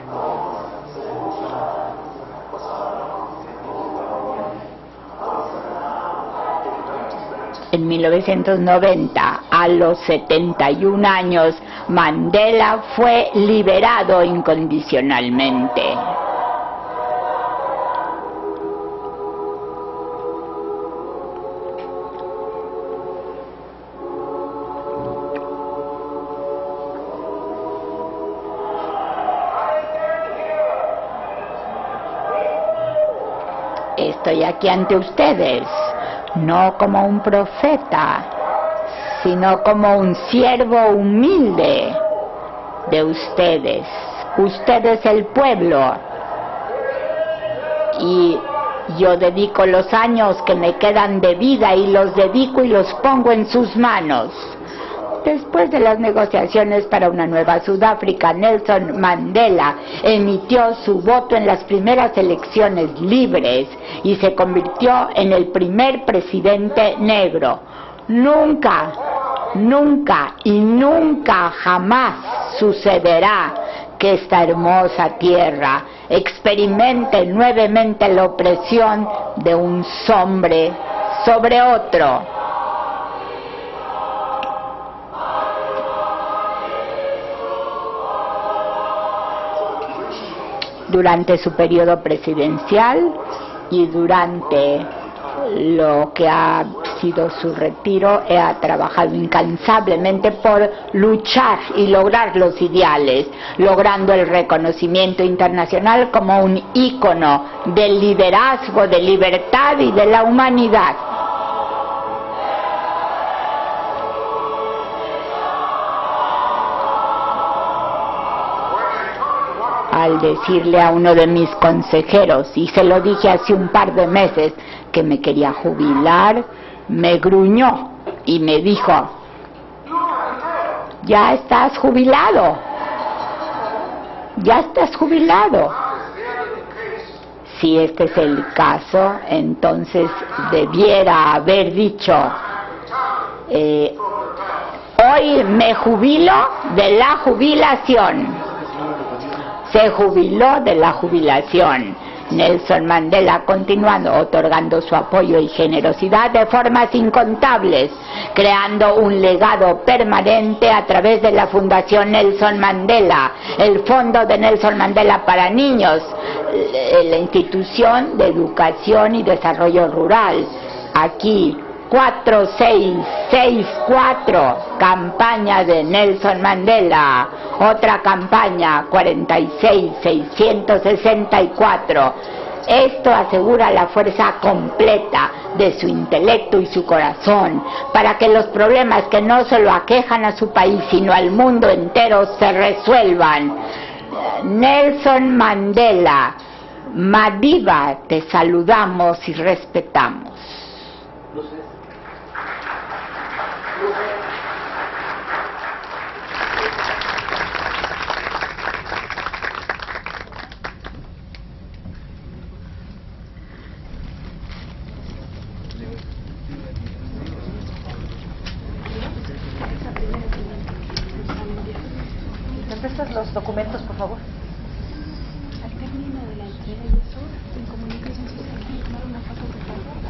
En 1990, a los 71 años, Mandela fue liberado incondicionalmente. Estoy aquí ante ustedes, no como un profeta, sino como un siervo humilde de ustedes. Ustedes el pueblo. Y yo dedico los años que me quedan de vida y los dedico y los pongo en sus manos. Después de las negociaciones para una nueva Sudáfrica, Nelson Mandela emitió su voto en las primeras elecciones libres y se convirtió en el primer presidente negro. Nunca, nunca y nunca jamás sucederá que esta hermosa tierra experimente nuevamente la opresión de un hombre sobre otro. Durante su periodo presidencial y durante lo que ha sido su retiro, ha trabajado incansablemente por luchar y lograr los ideales, logrando el reconocimiento internacional como un ícono del liderazgo, de libertad y de la humanidad. Al decirle a uno de mis consejeros, y se lo dije hace un par de meses, que me quería jubilar, me gruñó y me dijo: ya estás jubilado, ya estás jubilado. Si este es el caso, entonces debiera haber dicho: hoy me jubilo de la jubilación. Se jubiló de la jubilación. Nelson Mandela continuando otorgando su apoyo y generosidad de formas incontables, creando un legado permanente a través de la Fundación Nelson Mandela, el Fondo de Nelson Mandela para Niños, la Institución de Educación y Desarrollo Rural. Aquí 4664, campaña de Nelson Mandela. Otra campaña, 46664. Esto asegura la fuerza completa de su intelecto y su corazón para que los problemas que no solo aquejan a su país sino al mundo entero se resuelvan. Nelson Mandela, Madiba, te saludamos y respetamos. ¿Me prestas los documentos, por favor? Al término de la entrega y uso, en comunicación social, tomar una foto de favor a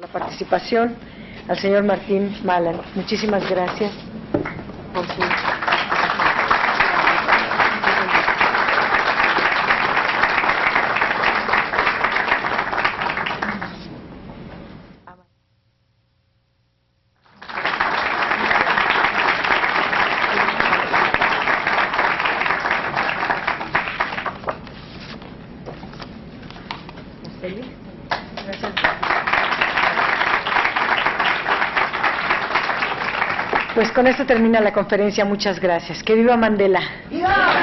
La participación al señor Martín Malan. Muchísimas gracias por su... Pues con esto termina la conferencia. Muchas gracias. Que viva Mandela. ¡Viva!